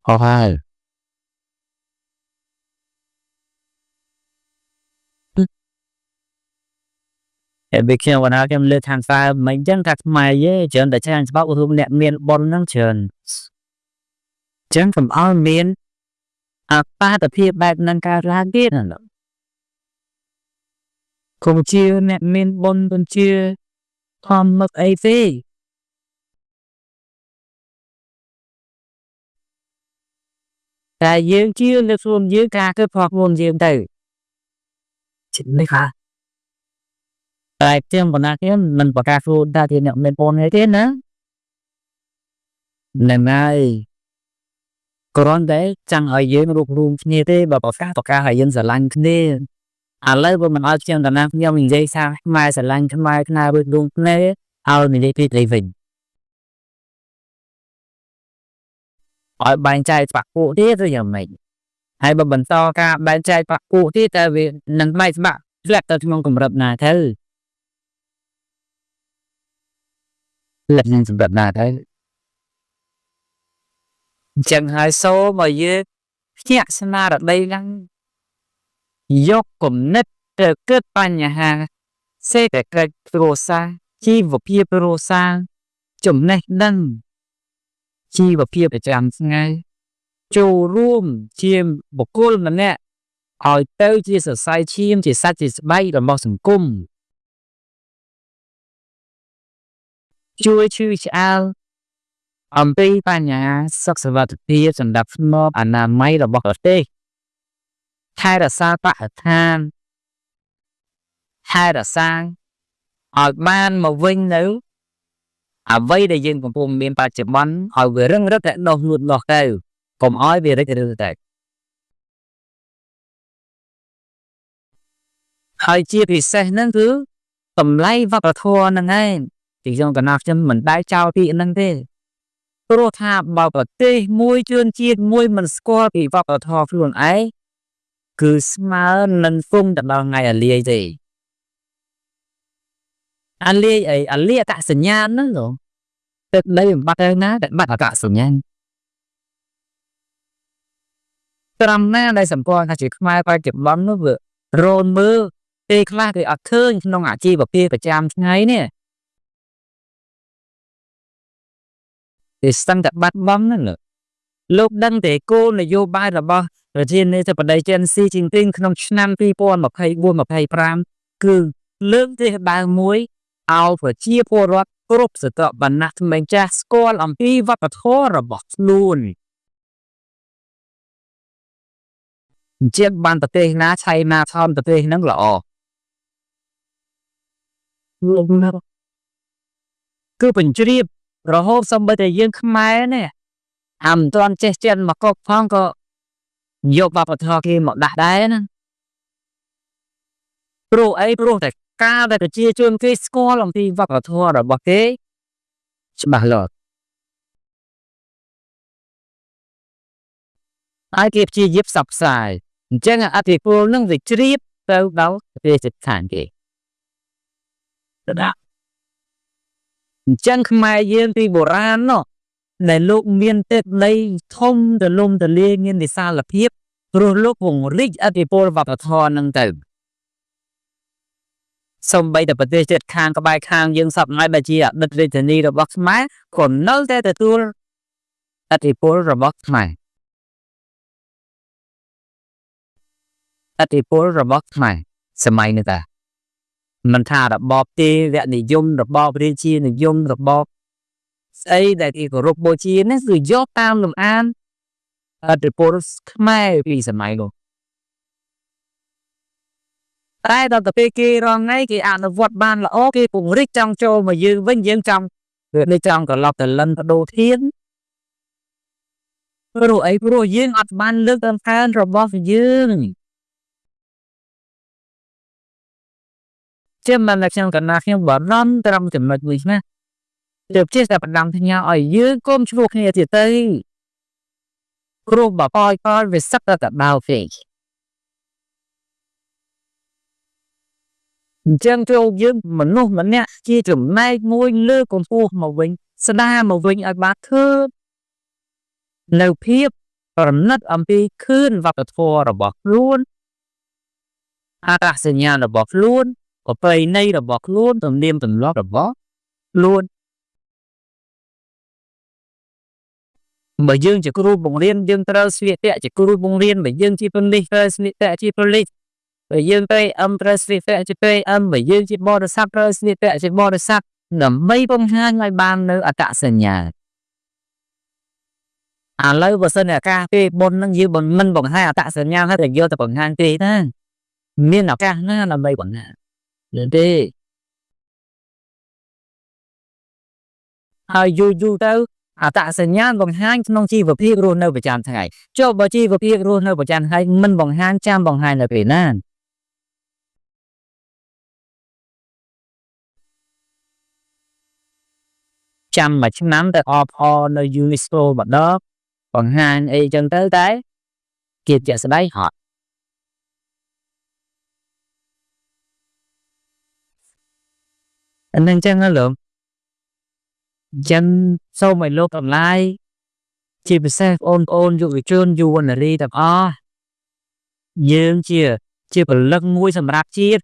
ហោះហើយហើយខ្ញុំកណ្ដាលខ្ញុំលើកខាងដើមមិនអញ្ចឹងថាខ្មែរទេច្រើនតែច្រើនច្បាប់ឧទាហរណ៍អ្នកមានបុណ្យហ្នឹងច្រើនអញ្ចឹងកុំឲ្យមានអបាតភាពបែបហ្នឹងកើតឡើងទៀតណាកុំជឿអ្នកមានបុណ្យកុំជឿធម្មមកអីទេតែយើងជឿលើខ្លួនយើងការគិតផ្លាស់ខ្លួនយើងទៅជិតនេះค่ะតែខ្ញុំបណ្ណាខ្ញុំមិនប្រកាសខ្លួនថាជាអ្នកមានបុណ្យទេណាហ្នឹងហើយគ្រាន់តែចង់ឲ្យយើងរួបរวมគ្នាទេបើប្រកាសឲ្យយើងស្រឡាញ់គ្នាឥឡូវបើមិនឲ្យខ្ញុំតំណាងខ្ញុំនិយាយថាខ្មែរស្រឡាញ់ខ្មែរខ្នារួបរวมគ្នាឲ្យនិយាយពីត្រីវិញឲ្យបែងចែកបាក់ពួកទៀតឬយ៉ាងម៉េចហើយបើបន្តការបែងចែកបាក់ពួកទៀតតែវានឹងបែកបាក់ធ្លាក់ទៅក្នុងកម្រិតណាទៅធ្លាក់ក្នុងកម្រិតណាទៅអញ្ចឹងហើយសូមឲ្យយើងភ្ញាក់ស្មារតីឡើងយកគំនិតទៅគិតបញ្ហាសេដ្ឋកិច្ចគ្រួសារជីវភាពគ្រួសារចំណេះដឹងជីវភាពប្រចាំថ្ងៃចូលរួមជាបុគ្គលម្នាក់ឲ្យទៅជាសរសៃឈាមជាសាច់ជាស្បែករបស់សង្គមជួយឈឺឆ្អាលអំពីបញ្ហាសុខសុវត្ថិភាពសម្រាប់ស្នប់អនាម័យរបស់ប្រទេសថែរក្សាបរិស្ថានថែរក្សាឲ្យបានមកវិញនៅអ្វីដែលយើងកំពុងមានបច្ចុប្បន្នឲ្យវារឹងរឹតតែដោះលូតលាស់ទៅកុំឲ្យវារិចរឹលទៅហើយជាពិសេសហ្នឹងគឺតម្លៃវប្បធម៌ហ្នឹងឯងទីខ្ញុំកណ្ដាលខ្ញុំមិនដែលចោលពាក្យហ្នឹងទេព្រោះថាបើប្រទេសមួយជួនជាតិមួយមិនស្គាល់ពីវប្បធម៌ខ្លួនឯងគឺស្មើនឹងគង់ទៅដល់ថ្ងៃអាលាយទេអាលាយអីអាលាយអត្តសញ្ញាណហ្នឹងទឹកដីបំបត្តិទៅណាតែបាត់អត្តសញ្ញាណត្រង់ណាដែលសម្គាល់ថាជាខ្មែរបច្ចុប្បន្ននោះវារនមើលពេលខ្លះគេអត់ឃើញក្នុងអាជីវភាពប្រចាំថ្ងៃនេះគេស្ទឹងតែបាត់បង់ហ្នឹងលោកដឹងតែគោលនយោបាយរបស់ប្រធានាធិបតីចិនស៊ីជីនពីងក្នុងឆ្នាំ2024-25គឺលើកទិសដៅមួយឲ្យប្រជាពលរដ្ឋគ្រប់ស្រទាប់វណ្ណៈក្មេងចាស់ស្គាល់អំពីវប្បធម៌របស់ខ្លួនអញ្ចឹងបានប្រទេសណាឆៃណាថនប្រទេសហ្នឹងល្អគឺបញ្ជ្រាបរហូតសំបីតែយើងខ្មែរនេះមិនទាន់ចេះចិនមកកុកផងក៏យកវប្បធម៌គេមកដាក់ដែរណាព្រោះអីព្រោះតែការដែលប្រជាជនគេស្គាល់អំពីវប្បធម៌របស់គេច្បាស់លាស់ហើយគេព្យាយាមផ្សព្វផ្សាយអញ្ចឹងឥទ្ធិពលនឹងវាជ្រាបទៅដល់ប្រទេសជិតខាងគេ đã chân mai dương thì bổ ra nó để lúc miên tết đây thông từ lum từ liên nghiên thì sao là hiếp rồi lúc vùng rich ở thì pol vào thò nâng tử xong bây giờ bật đi chết khang các bài khang dương sập ngay bài chia đứt đi thì đi rồi box máy còn nấu thế từ tour ở thì pol rồi box máy ở thì pol rồi box máy xem mày nữa ta mình thà đập bọp ti vẹn thì dung đập bọp đi chia thì dung đập bọp ấy đại thì của robot chia nó rồi gió tam làm an ở thì pol máy vì xem mày luôn tại tao tập kia rồi ngay cái ăn nó vọt ban là ok cùng rít trong châu mà dương vinh dương trong rồi đi trong cả lọc từ lần đồ thiên rồi ấy rồi dương ọt ban lương tâm phan rồi bao dương chứ mà là trong cả nạp nhưng bỏ râm trong cái mật người mà được chia sẻ bằng đằng thì nhau ở dưới cơm chuột này thì tây rồi bỏ coi về sắp ra cả bao phỉ chân châu dương mình luôn mình nè chia chùm nay ngôi lơ còn phù màu vinh sada màu vinh ở bát thơ lâu phiếp rồi nứt âm pi khươn vào cái thua rồi bỏ luôn ta sẽ nhà rồi bỏ luôn có cây này rồi bỏ luôn tầm đêm tầm lót rồi bỏ luôn bởi dương chỉ có ru bùng liên dương tơ suy tệ chỉ có ru bùng liên bởi dương chỉ phân ly tơ suy tệ chỉ phân ly bởi dương tây âm tơ suy tệ chỉ tây âm bởi dương chỉ bỏ được sắc tơ suy tệ chỉ bỏ được sắc nằm mấy bông hai ngày ban nữa ở cả sân nhà lâu bữa sân là ca phê bồn năng dư bồn minh bồn hai ở tại sân nhà hết được vô tập bồn hai tì ta miên nào ca nó là mấy bồn hạ đến đi du tao tại sân nhà bồn hai nông chi vừa phiêu luôn nơi bị chạm thằng cho bà chi vừa phiêu luôn nơi bị chạm hai minh bồn hai trăm bồn hai là bị nan trăm mà chúng nắm tại off nơi UNESCO mà đó còn hai ấy chân tới đấy kịp chạy sẽ đấy họ anh đang chân nó lượng chân sau mày lô cầm lai chỉ phải xem ôn dụ cái trơn dù là đi tập dương chia phải lưng mũi sầm rạp chia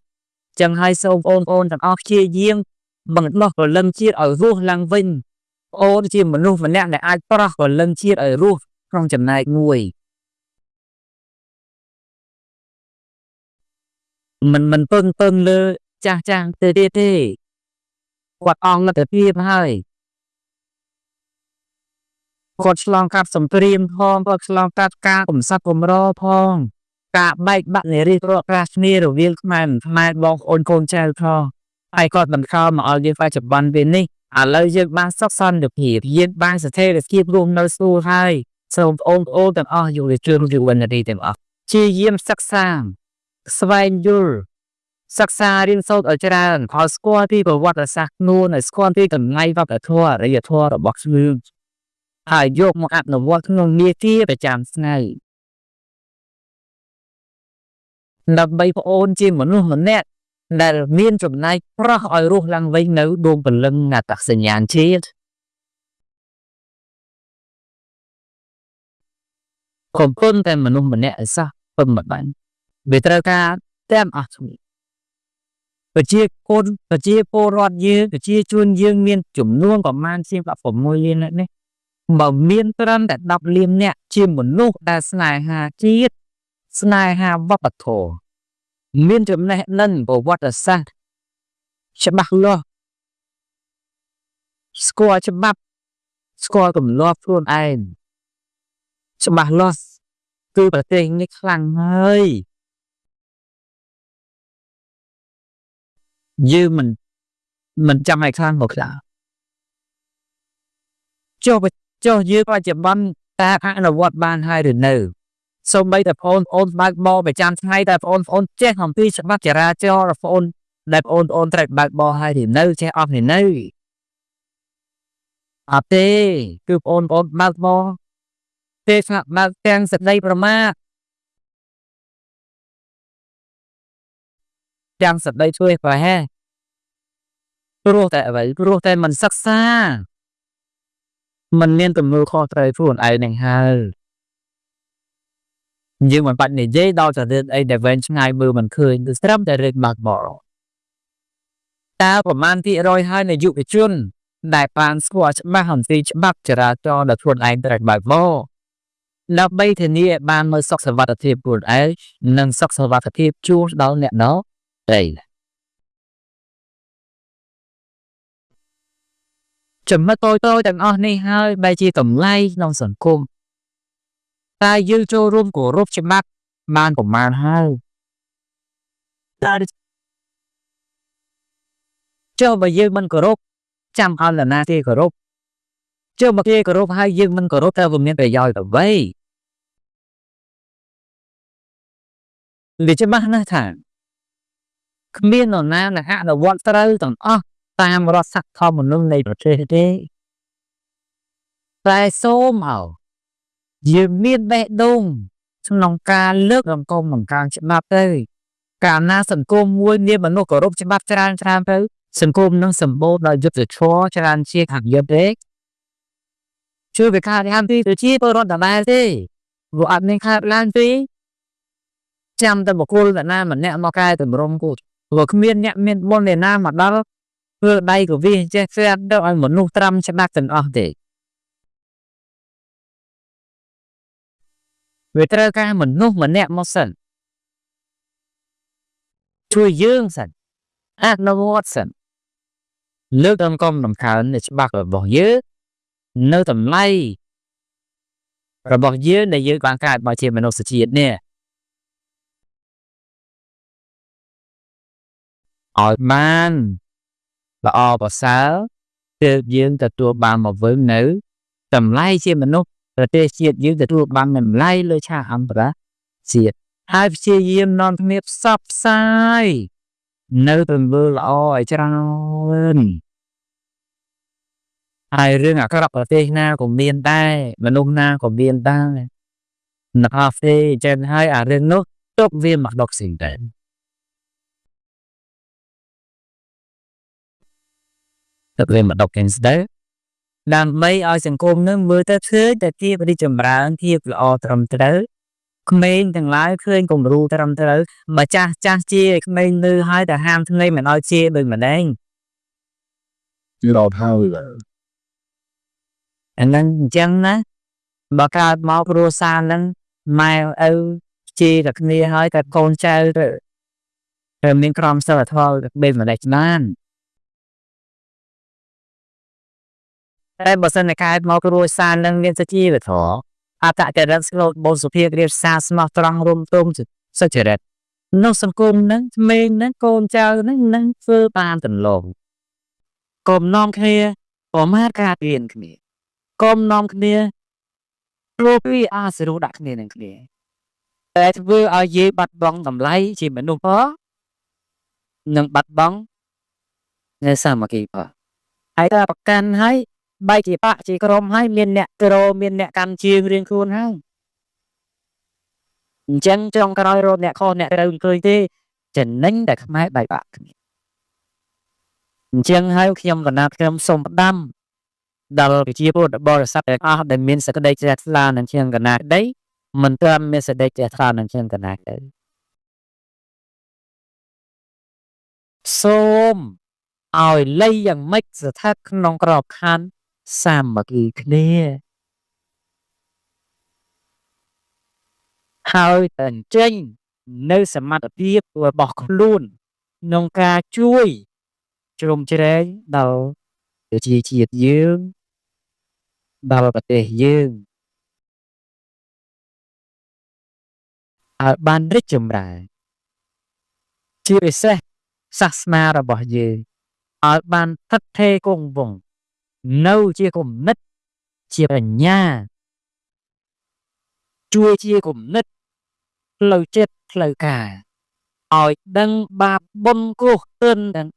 chân hai sâu ôn tập chia riêng bằng nó còn lâm chia ở ruột lăng vinh ôn chia mà luôn mà nè này ai to còn lâm chia ở ruột trong chầm này nguội mình phân lơ chang tê quạt ong là từ phía hai quạt long cặp sầm trim phong quạt long cặp ca cùng sắc cùng ro phong cả bảy bạn này đi pro Kashmir rồi viên mai bong ôn côn treo thò ai còn mình khao mà ở dưới phải chụp bàn bên ní lời dương ban sắc son được hiểu yên ban sẽ theo được kia luôn nơi xu hai xong ôn tầm dù để trường dù bên là đi tầm chi diêm sắc sang svay dul sắc xa riêng sâu ở trên có squat thì có vật là sắc luôn là squat thì cần ngay vào cái thua để giờ thua ở box room dục một ạt nó vật ngông nia kia phải chạm ngay đập bay ôn chi muốn luôn nét là miên trong này ra hỏi ruột lăng vây nấu đôm phần lưng ngà tạc sinh nhàn chết còn phân tem mà nung mình nè sao phân mặt bạn về tơ ca tem và chia cô rọt dư và chia chuôn dương miên chủng luôn có man xem gặp phẩm môi liên lại đấy mà miên tân đã đọc liêm nè chia một lúc đã snai hà chiết snai hà vấp bật thổ miên chấm này lần của what a sad chấm bạc lo score chấm bạc score cầm lo luôn ai chấm bạc lo từ bờ tình nick lăng hơi như mình chăm hay khăn một là cho như qua chấm bắn ta khá là what ban hai được nữ xong bây giờ ôn bạc bò về chăn hay ta ôn chết hồng tuy chấm bạc trả ra cho là ôn đẹp ôn trạch bạc bò hai thì nữ che off thì nữ tê cứ ôn bạc bò tê phạm bạc ten sạch đây mà trang sạch đây chơi phải he ព្រោះតែអ្វីព្រោះតែមិនសិក្សាមិនមានទំនួលខុសត្រូវខ្លួនឯងនឹងហើយយើងមិនបាច់និយាយដល់តែរឿងអីដែលវែងឆ្ងាយមើលមិនឃើញគឺត្រឹមតែរឿងបាក់បោតើប្រមាណភាគរយហើយនៃយុវជនដែលបានស្គាល់ច្បាស់អំពីច្បាប់ចរាចរណ៍ដល់ខ្លួនឯងត្រូវបើកបរដើម្បីធានាឲ្យបាននូវសុខសុវត្ថិភាពខ្លួនឯងនិងសុខសុវត្ថិភាពជូនដល់អ្នកដទៃចំណុចតូចៗទាំងអស់នេះហើយបែរជាតម្លៃក្នុងសង្គមតែយើងចូលរួមគោរពច្បាប់បានប្រមាណហើយតែចុះបើយើងមិនគោរពចាំឲ្យនរណាគេគោរពចុះបើគេគោរពហើយយើងមិនគោរពតើវាមានប្រយោជន៍អ្វីវាច្បាស់ណាស់ថាគ្មាននរណានឹងអនុវត្តត្រូវទាំងអស់តាមរដ្ឋធម្មនុញ្ញនៃប្រទេសទេតែសូមឲ្យយើងមានបេះដូងក្នុងការលើករំកុំបង្កើនច្បាប់ទៅកាលណាសង្គមមួយមានមនុស្សគោរពច្បាប់ច្រើនទៅសង្គមនឹងសម្បូរដោយយុត្តិធម៌ច្រើនជាងអយុត្តិទេជួយវិការហាមទីប្រជាពលរដ្ឋដដែលទេវាអត់មានខាតឡើងទេចាំតែបុគ្គលណាម្នាក់មកកែតម្រង់គូព្រោះគ្មានអ្នកមានបុណ្យណាមកដល់ធ្វើដៃក៏វាចេះស្អាតទៅឲ្យមនុស្សត្រាំច្បាប់ទាំងអស់ទេវាត្រូវការមនុស្សម្នាក់មកសិនជួយយើងសិនអនុវត្តសិនលើកតម្កុំតម្កើងនៃច្បាប់របស់យើងនៅតម្លៃរបស់យើងដែលយើងបានកើតមកជាមនុស្សជាតិនេះឲ្យបានល្អប្រសើរទើបយើងទទួលបានមកវិញនៅតម្លៃជាមនុស្សប្រទេសជាតិយើងទទួលបានតម្លៃលើឆាកអន្តរជាតិហើយព្យាយាមនាំគ្នាផ្សព្វផ្សាយនៅទង្វើល្អឲ្យច្រើនហើយរឿងអាក្រក់ប្រទេសណាក៏មានដែរមនុស្សណាក៏មានដែរណាស់ទេចឹងហើយអារឿងនោះទុកវាមកដកស៊ីតែទុកវាមកដកទាំងស្ទើដើម្បីឲ្យសង្គមនឹងមើលទៅឃើញតែភាពរីកចម្រើនភាពល្អត្រឹមត្រូវក្មេងទាំងឡាយឃើញគំរូត្រឹមត្រូវម្ចាស់ជាក្មេងនៅហើយតែហាមថ្ងៃមិនឲ្យជាដូចម្ដេចជាដល់ហើយអាហ្នឹងអញ្ចឹងណាបើកើតមកគ្រួសារហ្នឹងម៉ែឪជាតែគ្នាហើយតែកូនចៅទៅមានក្រមសីលធម៌បែបម្ដេចបានតែបើសិនតែកើតមកគ្រួសារនឹងមានសុជីវធម៌អត្តចរិតស្លូតបូរសុភាពរៀបសារស្មោះត្រង់រំទងសុចរិតនៅសង្គមនឹងក្មេងនឹងកូនចៅនឹងធ្វើបានទន្លងកុំនាំគ្នាប្រមាថការពារគ្នាកុំនាំគ្នាព្រោះពីអាសរុដាក់គ្នានឹងគ្នាតែធ្វើឲ្យយើងបាត់បង់តម្លៃជាមនុស្សផងនិងបាត់បង់នៅសាមគ្គីផងហើយតែប្រកាន់ហើយបែកជាបាក់ជាក្រុមហើយមានអ្នកក្រមានអ្នកកម្មជើងរៀងខ្លួនហើយអញ្ចឹងចុងក្រោយរកអ្នកខុសអ្នកត្រូវឃើញទេចំណេញតែខ្មែរបែកបាក់គ្នាអញ្ចឹងហើយខ្ញុំកណាត់ខ្ញុំសូមផ្ដាំដល់ប្រជាពលរដ្ឋបរិស័ទទាំងអស់ដែលមានសេចក្តីជ្រះថ្លានឹងជាងកណាត់ដីមិនត្រឹមមានសេចក្តីជ្រះថ្លានឹងជាងកណាត់ដីសូមឲ្យលៃយ៉ាងម៉េចស្ថិតក្នុងក្របខ័ណ្ឌសាមគ្គីគ្នាហើយតែចេញនៅសមត្ថភាពរបស់ខ្លួនក្នុងការជួយជ្រោមជ្រែងដល់ប្រជាជាតិយើងដល់ប្រទេសយើងឲ្យបានរីកចម្រើនជាពិសេសសាសនារបស់យើងឲ្យបានស្ថិតថេរគង់វង្សនៅជាគំនិតជាបញ្ញាជួយជាគំនិតផ្លូវចិត្តផ្លូវការឲ្យដឹងបាបបុណ្យគ្រោះទោសទាំង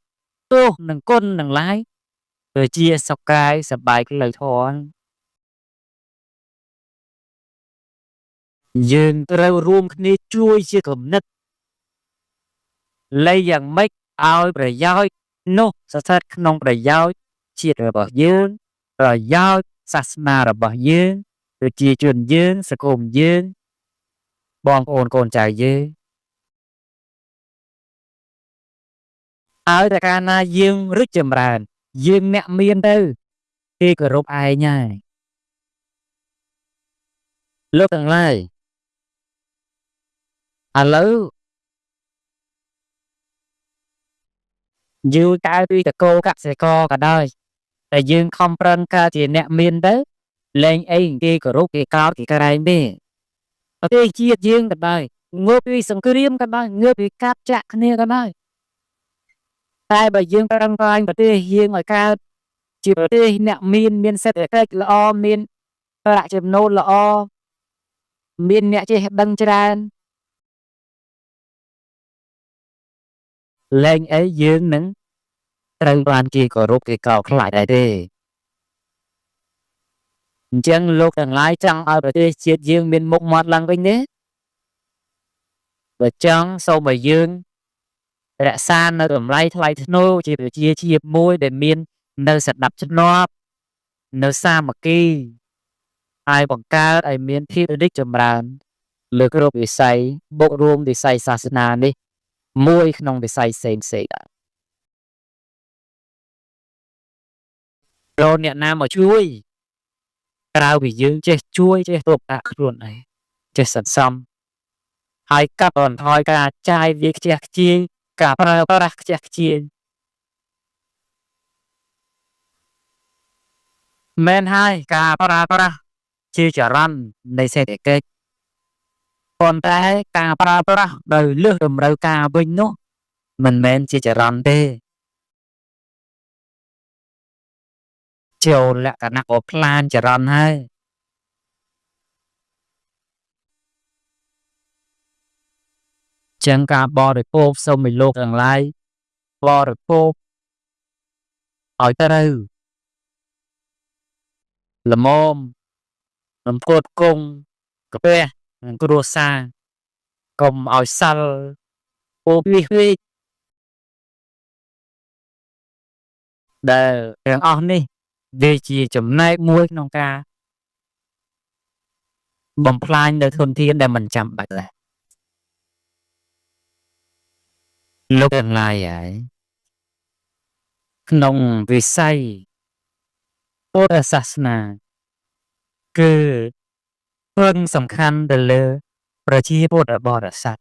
ទោសនិងគុណទាំងឡាយទៅជាសុខកាយសប្បាយផ្លូវធម៌យើងត្រូវរួមគ្នាជួយជាគំនិតលៃយ៉ាងម៉េចឲ្យប្រយោជន៍ នោះស្ថិតក្នុងប្រយោជន៍ជាតិរបស់យើងប្រយោជន៍សាសនារបស់យើងប្រជាជនយើងសង្គមយើងបងប្អូនកូនចៅយើងឲ្យតែកាលណាយើងរីកចម្រើនយើងអ្នកមានទៅគេគោរពឯងហើយលោកទាំងឡាយឥឡូវយូរកាលពីតកោកសិករក៏ដោយតែយើងខំប្រឹងកើតជាអ្នកមានទៅលែងអីគេគោរពគេកោតគេក្រែងទេប្រទេសជាតិយើងក៏ដោយងើបពីសង្គ្រាមក៏ដោយងើបពីកាប់ចាក់គ្នាក៏ដោយតែបើយើងប្រឹងប្រែងប្រទេសយើងឲ្យកើតជាប្រទេសអ្នកមានសេដ្ឋកិច្ចល្អមានប្រាក់ចំណូលល្អមានអ្នកចេះដឹងច្រើនលែងអីយើងនឹងត្រូវបានគេគោរពគេកោតខ្លាចដែរទេអញ្ចឹងលោកទាំងឡាយចង់ឲ្យប្រទេសជាតិយើងមានមុខមាត់ឡើងវិញទេបើចង់សូមឲ្យយើងរក្សានៅតម្លៃថ្លៃថ្នូរជាប្រជាជាតិមួយដែលមាននៅសណ្ដាប់ធ្នាប់នៅសាមគ្គីហើយបង្កើតឲ្យមានភាពរីកចម្រើនលើគ្រប់វិស័យបូករួមវិស័យសាសនានេះមួយក្នុងវិស័យផ្សេងដែររកអ្នកណាមកជួយក្រៅពីយើងចេះជួយចេះទប់ដាក់ខ្លួនឯងចេះសន្សំហើយកាត់បន្ថយការចាយវាខ្ជះខ្ជាយការប្រើប្រាស់ខ្ជះខ្ជាយមែនហើយការប្រើប្រាស់ជាចរន្តនៃសេដ្ឋកិច្ចប៉ុន្តែការប្រើប្រាស់ដោយលើសតម្រូវការវិញនោះមិនមែនជាចរន្តទេចូលលក្ខណៈផ្លានចរន្តហើយចឹងការបរិភោគសូមឲ្យលោកទាំងឡាយបរិភោគឲ្យត្រូវល្មមរំពោតគង់កាពះនិងគ្រួសារកុំឲ្យសិលពោពេកដែលទាំងអស់នេះវាជាចំណែកមួយក្នុងការបំផ្លាញនៅធនធានដែលមិនចាំបាច់ដែរលោកទាំងឡាយហើយក្នុងវិស័យពុទ្ធសាសនាគឺពឹងសំខាន់ទៅលើប្រជាពុទ្ធបរិស័ទ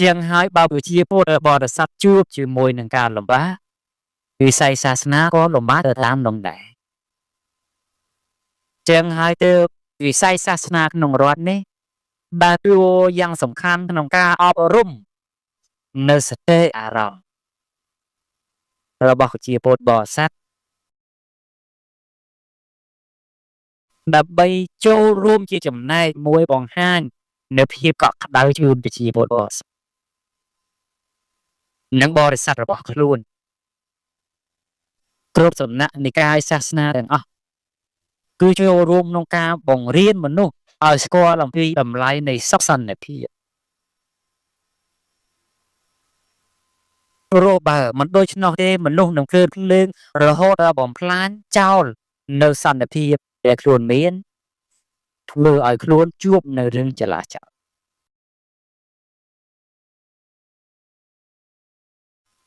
ជាងហើយបើប្រជាពុទ្ធបរិស័ទជួបជាមួយនឹងការលំបាកវិស័យសាសនាក៏លំបាកទៅតាមនោះដែរជាងហើយទៅវិស័យសាសនាក្នុងរដ្ឋនេះដើរតួយ៉ាងសំខាន់ក្នុងការអប់រំនៅសតិអារម្មណ៍របស់ប្រជាពុទ្ធបរិស័ទដើម្បីចូលរួមជាចំណែកមួយបង្ហាញនៅភាពកក់ក្ដៅជូនប្រជាពលរដ្ឋបរិស័ទនិងបរិស័ទរបស់ខ្លួនគ្រប់សំណាក់និកាយសាសនាទាំងអស់គឺចូលរួមក្នុងការបង្រៀនមនុស្សឲ្យស្គាល់អំពីតម្លៃនៃសុខសន្តិភាពព្រោះបើមិនដូច្នោះទេមនុស្សនឹងកើតភ្លើងរហូតដល់បំផ្លាញចោលនៅសន្តិភាពដែលខ្លួនមានធ្វើឲ្យខ្លួនជួបនៅរឿងចលាចល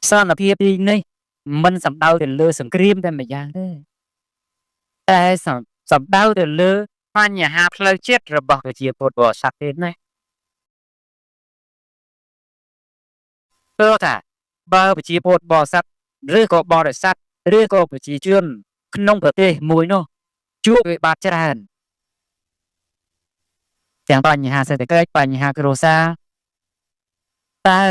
សន្តិភាពទីនេះមិនសំដៅទៅលើសង្គ្រាមតែម្យ៉ាងទេតែសំដៅទៅលើបញ្ហាផ្លូវចិត្តរបស់ប្រជាពលរដ្ឋបរិស័ទទេណាព្រោះថាបើប្រជាពលរដ្ឋបរិស័ទឬក៏បរិស័ទឬក៏ប្រជាជនក្នុងប្រទេសមួយនោះជួបវិបត្តិច្រើនទាំងបញ្ហាសេដ្ឋកិច្ចបញ្ហាគ្រួសារតើ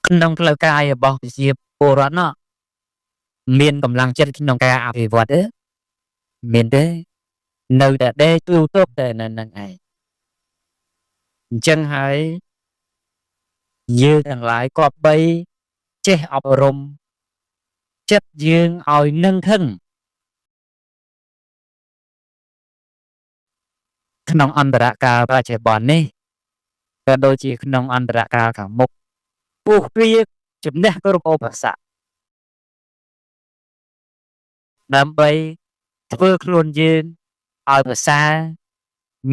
ក្នុងផ្លូវកាយរបស់ប្រជាពលរដ្ឋនោះមានកម្លាំងចិត្តក្នុងការអភិវឌ្ឍទេមានទេនៅតែដេកទូទប់តែនៅនឹងឯងអញ្ចឹងហើយយើងទាំងឡាយគប្បីចេះអប់រំចិត្តយើងឲ្យនឹងធឹងក្នុងអន្តរកាលបច្ចុប្បន្ននេះ ក៏ដូចជាក្នុងអន្តរកាលខាងមុខពួកវាជំនះគ្រប់ឧបសគ្គដើម្បីធ្វើខ្លួនយើងឲ្យប្រសើរ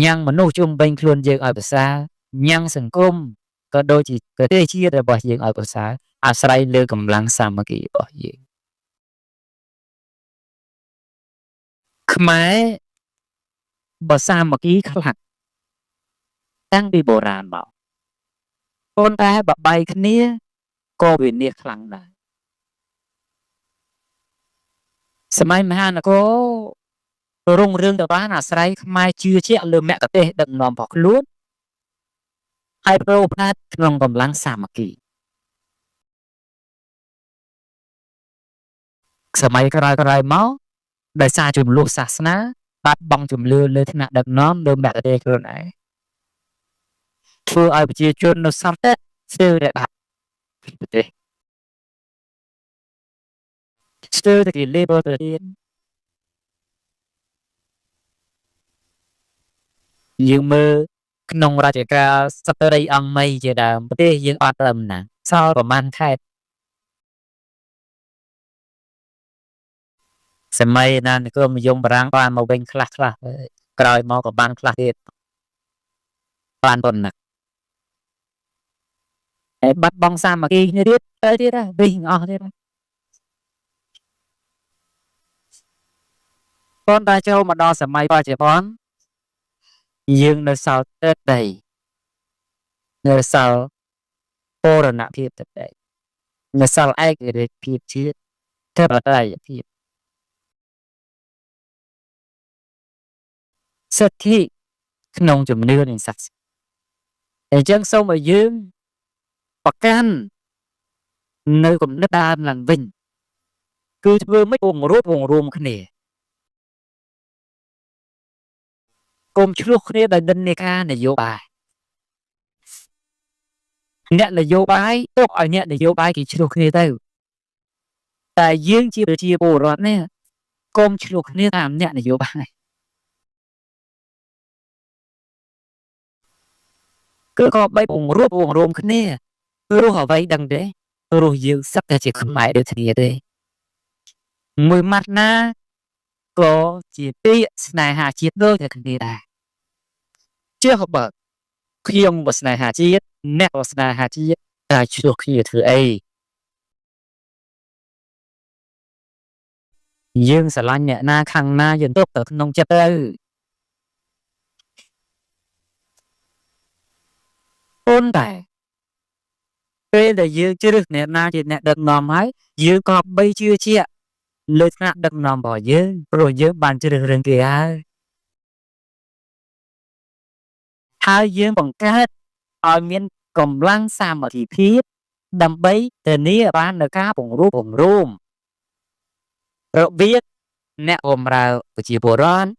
ញ៉ាំងមនុស្សជុំវិញខ្លួនយើងឲ្យប្រសើរញ៉ាំងសង្គមក៏ដូចជាប្រទេសជាតិរបស់យើងឲ្យប្រសើរអាស្រ័យលើកម្លាំងសាមគ្គីរបស់យើងខ្មែរបើសាមគ្គីខ្លាំងតាំងពីបុរាណមកប៉ុន្តែបបែកគ្នាក៏វិនាសខ្លាំងដែរសម័យមហានគររុងរឿងទៅបានអាស្រ័យខ្មែរជឿជាក់លើមគ្គុទ្ទេសក៍ដឹកនាំរបស់ខ្លួនហើយប្រោផ្នាតក្នុងកម្លាំងសាមគ្គីសម័យក្រោយៗមកដោយសារចំនួនសាសនាបាត់បង់ជំនឿលើថ្នាក់ដឹកនាំលើមគ្គុទ្ទេសក៍ខ្លួនឯងធ្វើឲ្យប្រជាជននៅសន្តិស្ទើរតែបាត់ប្រទេសស្ទើរតែគេលេបទៅទៀតយើងមើលក្នុងរជ្ជកាលសត្វរីអង្គមីជាដើមប្រទេសយើងអត់ត្រឹមណាសល់ប្រមាណខេត្តសម័យណានិគមនិយមបារាំងបានមកវិញខ្លះក្រោយមកក៏បានខ្លះទៀតបានប៉ុណ្ណាហើយបាត់បង់សាមគ្គីគ្នាទៀតទៅទៀតហើយវិញអស់ទៀតប៉ុន្តែចូលមកដល់សម័យបច្ចុប្បន្នយើងនៅសល់ទឹកដីនៅសល់បូរណភាពទឹកដីនៅសល់ឯករាជ្យភាពជាតិធិបតេយ្យភាពសិទ្ធិក្នុងជំនឿនិងសាសនាអញ្ចឹងសូមឲ្យយើងប្រកាន់នៅគំនិតដើមឡើងវិញគឺធ្វើមិនពង្រួមគ្នាកុំឆ្លោះគ្នាដោយនិន្នាការនយោបាយអ្នកនយោបាយទុកឲ្យអ្នកនយោបាយគេឆ្លោះគ្នាទៅតែយើងជាប្រជាពលរដ្ឋនេះកុំឆ្លោះគ្នាតាមអ្នកនយោបាយគឺក៏បីពង្រួមគ្នារស់អ្វីដឹងទេរស់យើងសឹកតែជាខ្មែរដូចគ្នាទេមួយម៉ាត់ណាក៏ជាពាក្យស្នេហាជាតិដូចតែគ្នាដែរជាបើខ្ញុំក៏ស្នេហាជាតិអ្នកក៏ស្នេហាជាតិតែឆ្លោះគ្នាធ្វើអីយើងស្រឡាញ់អ្នកណាខាងណាយើងទុកទៅក្នុងចិត្តទៅប៉ុន្តែពេលដែលយើងជ្រើសអ្នកណាជាអ្នកដឹកនាំហើយយើងក៏បីជឿជាក់លើថ្នាក់ដឹកនាំរបស់យើងព្រោះយើងបានជ្រើសរើសគេហើយយើងបង្កើតឲ្យមានកម្លាំងសាមគ្គីភាពដើម្បីធានាបាននូវការពង្រួមរបៀបអ្នកបម្រើប្រជាពលរដ្ឋ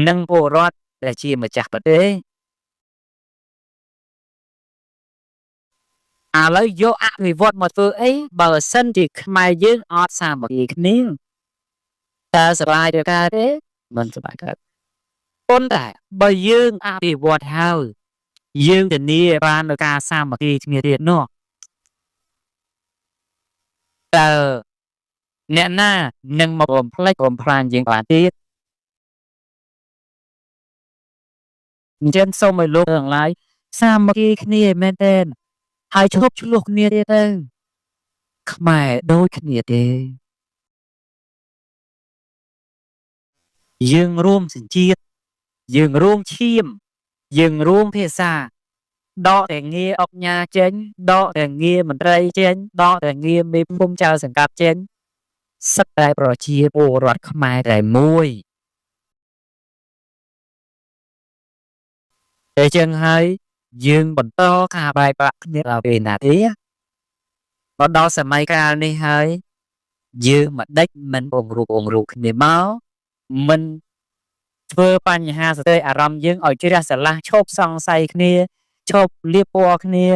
និងពលរដ្ឋដែលជាម្ចាស់ប្រទេសឥឡូវយកអភិវឌ្ឍមកធ្វើអីបើសិនជាខ្មែរយើងអត់សាមគ្គីគ្នាតើសប្បាយឬកើតទេមិនសប្បាយកើតប៉ុន្តែបើយើងអភិវឌ្ឍហើយយើងធានាបាននូវការសាមគ្គីគ្នាទៀតនោះតើអ្នកណានឹងមកបំផ្លិចបំផ្លាញយើងបានទៀតអញ្ចឹងសូមឲ្យលោកទាំងឡាយសាមគ្គីគ្នាមែនទែនហើយឈប់ឆ្លោះគ្នាទៀតទៅខ្មែរដូចគ្នាទេយើងរួមសញ្ជាតិយើងរួមឈាមយើងរួមភាសាដកតែងារអុកញ៉ាចេញដកតែងារមន្ត្រីចេញដកតែងារមេភូមិចៅសង្កាត់ចេញសិតតែប្រជាពលរដ្ឋខ្មែរតែមួយតែចឹងហើយយើងបន្តការបែកបាក់គ្នាដល់ពេលណាទេមកដល់សម័យកាលនេះហើយយើងមិនដេចមិនពង្រួមគ្នាមកមិនធ្វើបញ្ហាសតិអារម្មណ៍យើងឲ្យជ្រះស្រឡះឈប់សង្ស័យគ្នាឈប់លៀបពណ៌គ្នា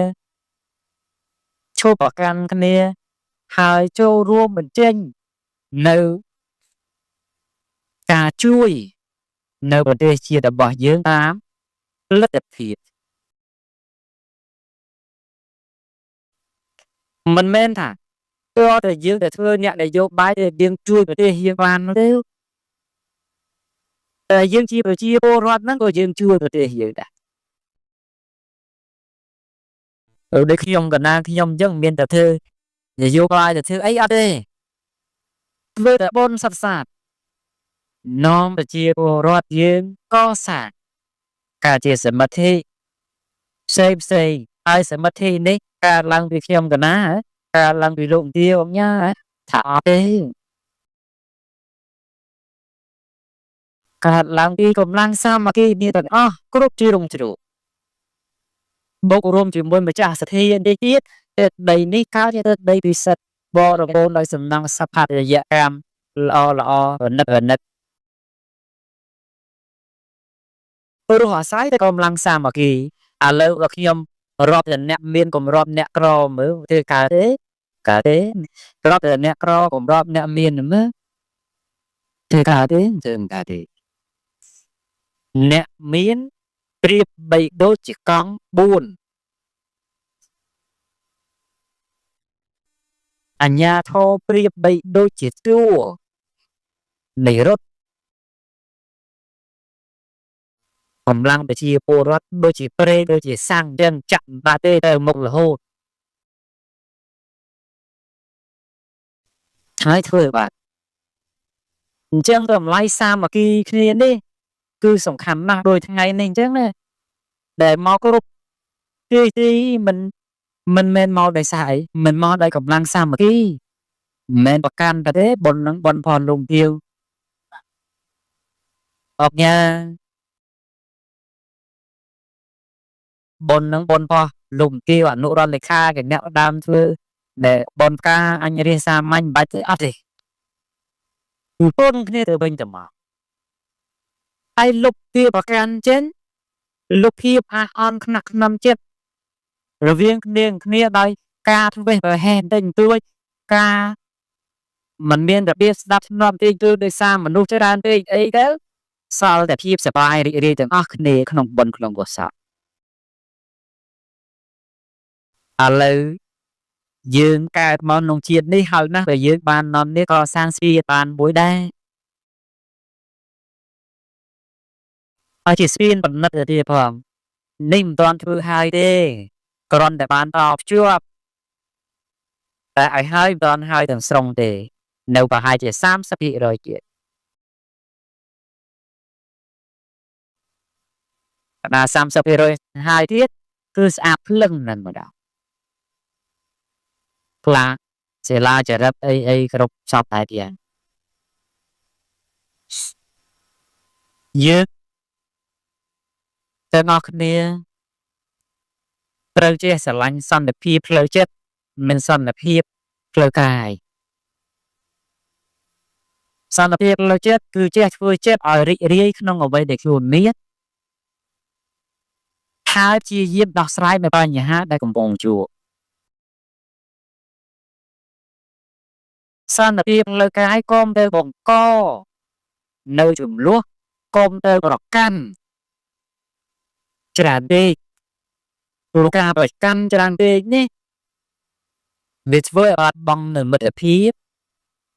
ឈប់ប្រកាន់គ្នាហើយចូលរួមបញ្ចេញនៅការជួយនៅប្រទេសជាតិរបស់យើងតាមលទ្ធភាព មិនមែនថាព្រោះតែយើងតែធ្វើអ្នកនយោបាយតែយើងជួយប្រទេសយើងបានទេតែយើងជាប្រជាពលរដ្ឋហ្នឹងក៏យើងជួយប្រទេសយើងដែរដូចខ្ញុំកណ្ដាលខ្ញុំអញ្ចឹងមានតែធ្វើនយោបាយតែធ្វើអីអត់ទេធ្វើតែបុណ្យសត្វសាតនាំប្រជាពលរដ្ឋយើងកសាងការជាសមិទ្ធិផ្សេងហើយសមិទ្ធិនេះកើតឡើងពីខ្ញុំកណាកើតឡើងពីលោកទាវអង្គញាថាអត់ទេកើតឡើងពីកម្លាំងសាមគ្គីគ្នាទាំងអស់គ្រប់ជ្រុងជ្រោយបូករួមជាមួយម្ចាស់សទ្ធានេះទៀតទឹកដីនេះកើតជាទឹកដីពិសិដ្ឋបរិបូរណ៍ដោយសំណង់សប្បត្តិយកម្មល្អប្រណិតព្រោះអាស្រ័យតែកម្លាំងសាមគ្គីឥឡូវដល់ខ្ញុំរាប់តែអ្នកមានគម្របអ្នកក្រមើលធ្វើកើតទេរាប់តែអ្នកក្រគម្របអ្នកមានមើលធ្វើកើតទេអ្នកមានប្រៀបបីដូចជាកង់4អញ្ញាធរប្រៀបបីដូចជាតួនៃរថកម្លាំងប្រជាពលរដ្ឋដូចជាប្រេដូចជាសាំងចឹងចាក់បាត់ទេទៅមុខរហូតហើយធ្វើបាត់អញ្ចឹងតម្លៃសាមគ្គីគ្នានេះគឺសំខាន់ណាស់ដូចថ្ងៃនេះអញ្ចឹងណាដែលមកគ្រប់ទីមិនមែនមកដោយសារអីមិនមកដោយកម្លាំងសាមគ្គីមិនមែនប្រកាន់ទេប៉ុននឹងប៉ុនផនលំទាវអកញ៉ាប៉ុននឹងប៉ុនផោះលំទាវអនុរដ្ឋលេខាកញ្ញាដើមធ្វើដែលប៉ុនការអញរៀនសាមញ្ញមិនបាច់ទេអត់ទេគឺប៉ុនគ្នាទៅវិញទៅមកហើយលុបទាប្រកាន់ចេញលុបភាពអះអន់ខ្នះខ្នំចិត្តរវាងគ្នាដោយការធ្វើប្រហែសបន្តិចបន្តួចការមិនមានរបៀបស្ដាប់ស្នប់ទេគឺដោយសារមនុស្សច្រើនពេកអីទៅសល់តែភាពសប្បាយរីករាយទាំងអស់គ្នាក្នុងបុណ្យក្នុងកុសលឥឡូវយើងកើតមកក្នុងជាតិនេះហើយណាស់ដែលយើងបាននាំនេះក៏សាងស្ពាហ៍បានមួយដែរហើយជាស្ពាហ៍បណ្ឌិតទៅទៀតផងនេះមិនទាន់ធ្វើហើយទេគ្រាន់តែបានតភ្ជាប់តែឲ្យហើយមិនទាន់ហើយទាំងស្រុងទេនៅប្រហែលជា30%ទៀតកណ្ដាល30%ហើយទៀតគឺស្អាតភ្លឹងនឹងម្ដងខ្លាសិលាចរិតអីគ្រប់សពតែទៀតយើងទាំងអស់គ្នាត្រូវចេះស្រឡាញ់សន្តិភាពផ្លូវចិត្តមិនសន្តិភាពផ្លូវកាយសន្តិភាពផ្លូវចិត្តគឺចេះធ្វើចិត្តឲ្យរីករាយក្នុងអ្វីដែលខ្លួនមានហើយព្យាយាមដោះស្រាយនៅបញ្ហាដែលកំពុងជួបសន្តិភាពផ្លូវកាយកុំទៅបង្កនៅចំនួនកុំទៅប្រកាន់ច្រើនពេកព្រោះការប្រកាន់ច្រើនពេកនេះវាធ្វើឲ្យបាត់បង់នៅមិត្តភាព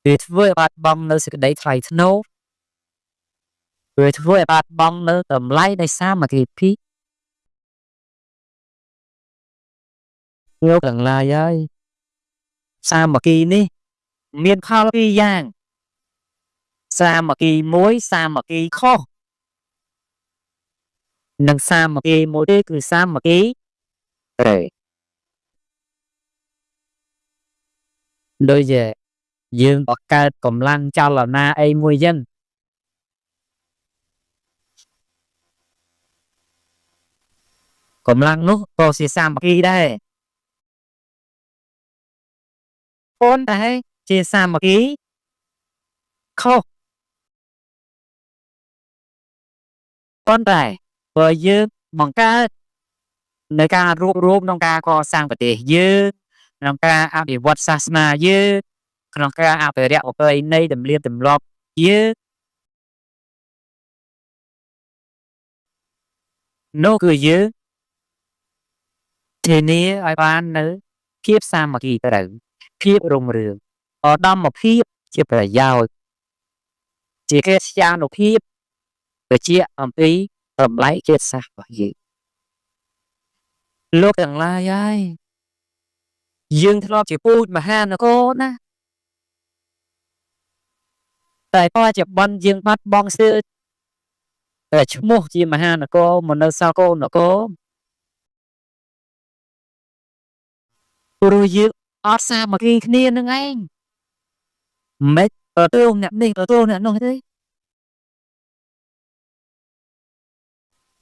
វាធ្វើឲ្យបាត់បង់នៅសេចក្តីថ្លៃថ្នូរវាធ្វើឲ្យបាត់បង់នៅតម្លៃនៃសាមគ្គីភាពយកទាំងឡាយហើយសាមគ្គីនេះមានផលពីរយ៉ាងសាមគ្គីមួយសាមគ្គីខុសនិងសាមគ្គីមួយទៀតគឺសាមគ្គីត្រូវដូចជាយើងបង្កើតកម្លាំងចលនាអីមួយចឹងកម្លាំងនោះក៏ជាសាមគ្គីដែរប៉ុន្តែជាសាមគ្គីខុសប៉ុន្តែបើយើងបង្កើតនៅការរួបរวมក្នុងការកសាងប្រទេសយើងក្នុងការអភិវឌ្ឍសាសនាយើងក្នុងការអភិរក្សប្រពៃណីទំនៀមទម្លាប់យើងនោះគឺយើងធានាឲ្យបាននៅ ភាពសាមគ្គីត្រូវភាពរុងរឿងឧត្តមភាពជាប្រយោជន៍ជាកិត្យានុភាពជាអំពីតម្លៃជាតិសាសន៍របស់យើងលោកទាំងឡាយហើយយើងធ្លាប់ជាពូជមហានគរណាតែបច្ចុប្បន្នយើងបាត់បង់ស្ទើរតែឈ្មោះជាមហានគរមកនៅសល់កូននគរព្រោះយើងអត់សាមគ្គីគ្នានឹងឯងមិនទទួលអ្នកនេះទទួលអ្នកនោះទេ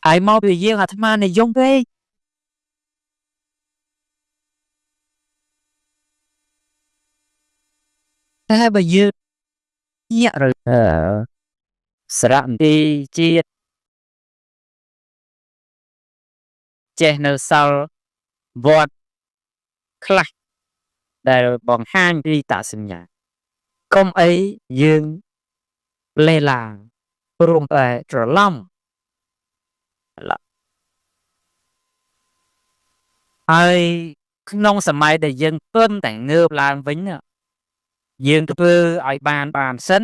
ហើយមកពីយើងអាត្មានិយមពេកតែបើយើងញាក់ឬសារៈមន្ទីរជាតិចេះនៅសល់វត្តខ្លះដែលបង្ហាញពីតសញ្ញាកុំអីយើងលេឡាព្រមតែច្រឡំហើយក្នុងសម័យដែលយើងទន់តែងើបឡើងវិញយើងធ្វើឲ្យបានសិន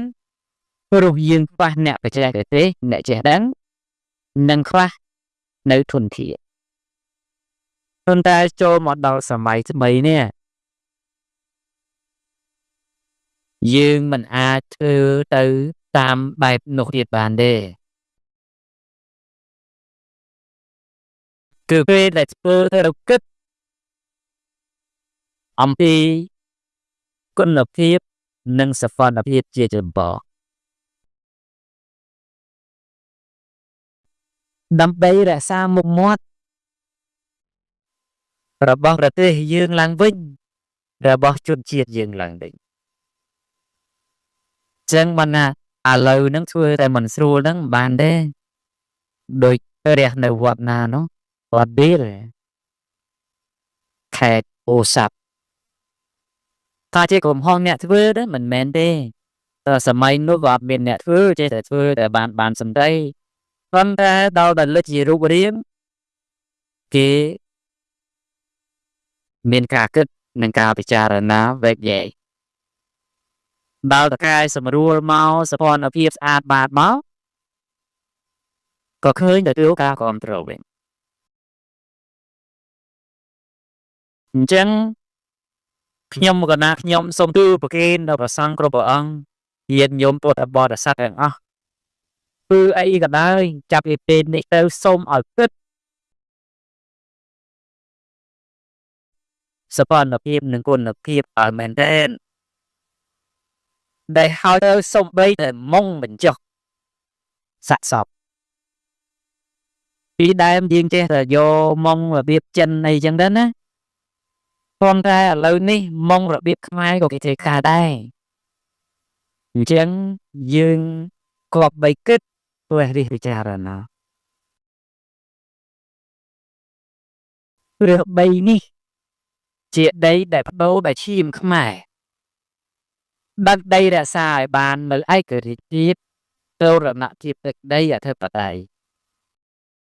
ព្រោះយើងខ្វះអ្នកបច្ចេកទេសអ្នកចេះដឹងនិងខ្វះនៅធនធានប៉ុន្តែចូលមកដល់សម័យថ្មីនេះយើងមិនអាចធ្វើទៅតាមបែបនោះទៀតបានទេគឺពេលដែលធ្វើទៅគិតអំពីគុណភាពនិងសោភ័ណភាពជាចម្បងដើម្បីរក្សាមុខមាត់របស់ប្រទេសយើងឡើងវិញរបស់ជនជាតិយើងឡើងវិញចឹងបានណាឥឡូវហ្នឹងធ្វើតែមិនស្រួលហ្នឹងមិនបានទេដូចរះនៅវត្តណានោះវត្តបៀលខេត្តពោធិ៍សាត់ថាជាក្រុមហ៊ុនអ្នកធ្វើđóមិនមែនទេតែសម័យនោះក៏អត់មានអ្នកធ្វើចេះតែធ្វើតែបានសំដីប៉ុន្តែដល់តែលេចជារូបរាងគេមានការគិតនិងការពិចារណាវែកញែកដល់តកែសម្រួលមកសភនភាពស្អាតបាតមកក៏ឃើញទទួលការគ្រប់គ្រងវិញអញ្ចឹងខ្ញុំកណាខ្ញុំសូមទូលប្រគេនដល់ព្រះសង្ឃគ្រប់ព្រះអង្គញាតិញោមពុទ្ធបរិស័ទទាំងអស់គឺអីក៏ដោយចាប់ពីពេលនេះទៅសូមឲ្យគិតសភនភាពនិងគុណភាពឲ្យមែនទែនដែលហើយទៅសំបីតែមុងបញ្ចុះសាក់សពពីដើមយើងចេះតែយកមុងរបៀបចិនអីចឹងទៅណាប៉ុន្តែឥឡូវនេះមុងរបៀបខ្មែរក៏គេធ្វើការដែរអញ្ចឹងយើងគប្បីគិតព្រោះរិះពិចារណាព្រោះបីនេះជាដីដែលបដូរដែលឈាមខ្មែរដឹកដីរក្សាឲ្យបាននៅឯករាជ្យភាពទៅរណភាពទឹកដីអធិបតេយ្យ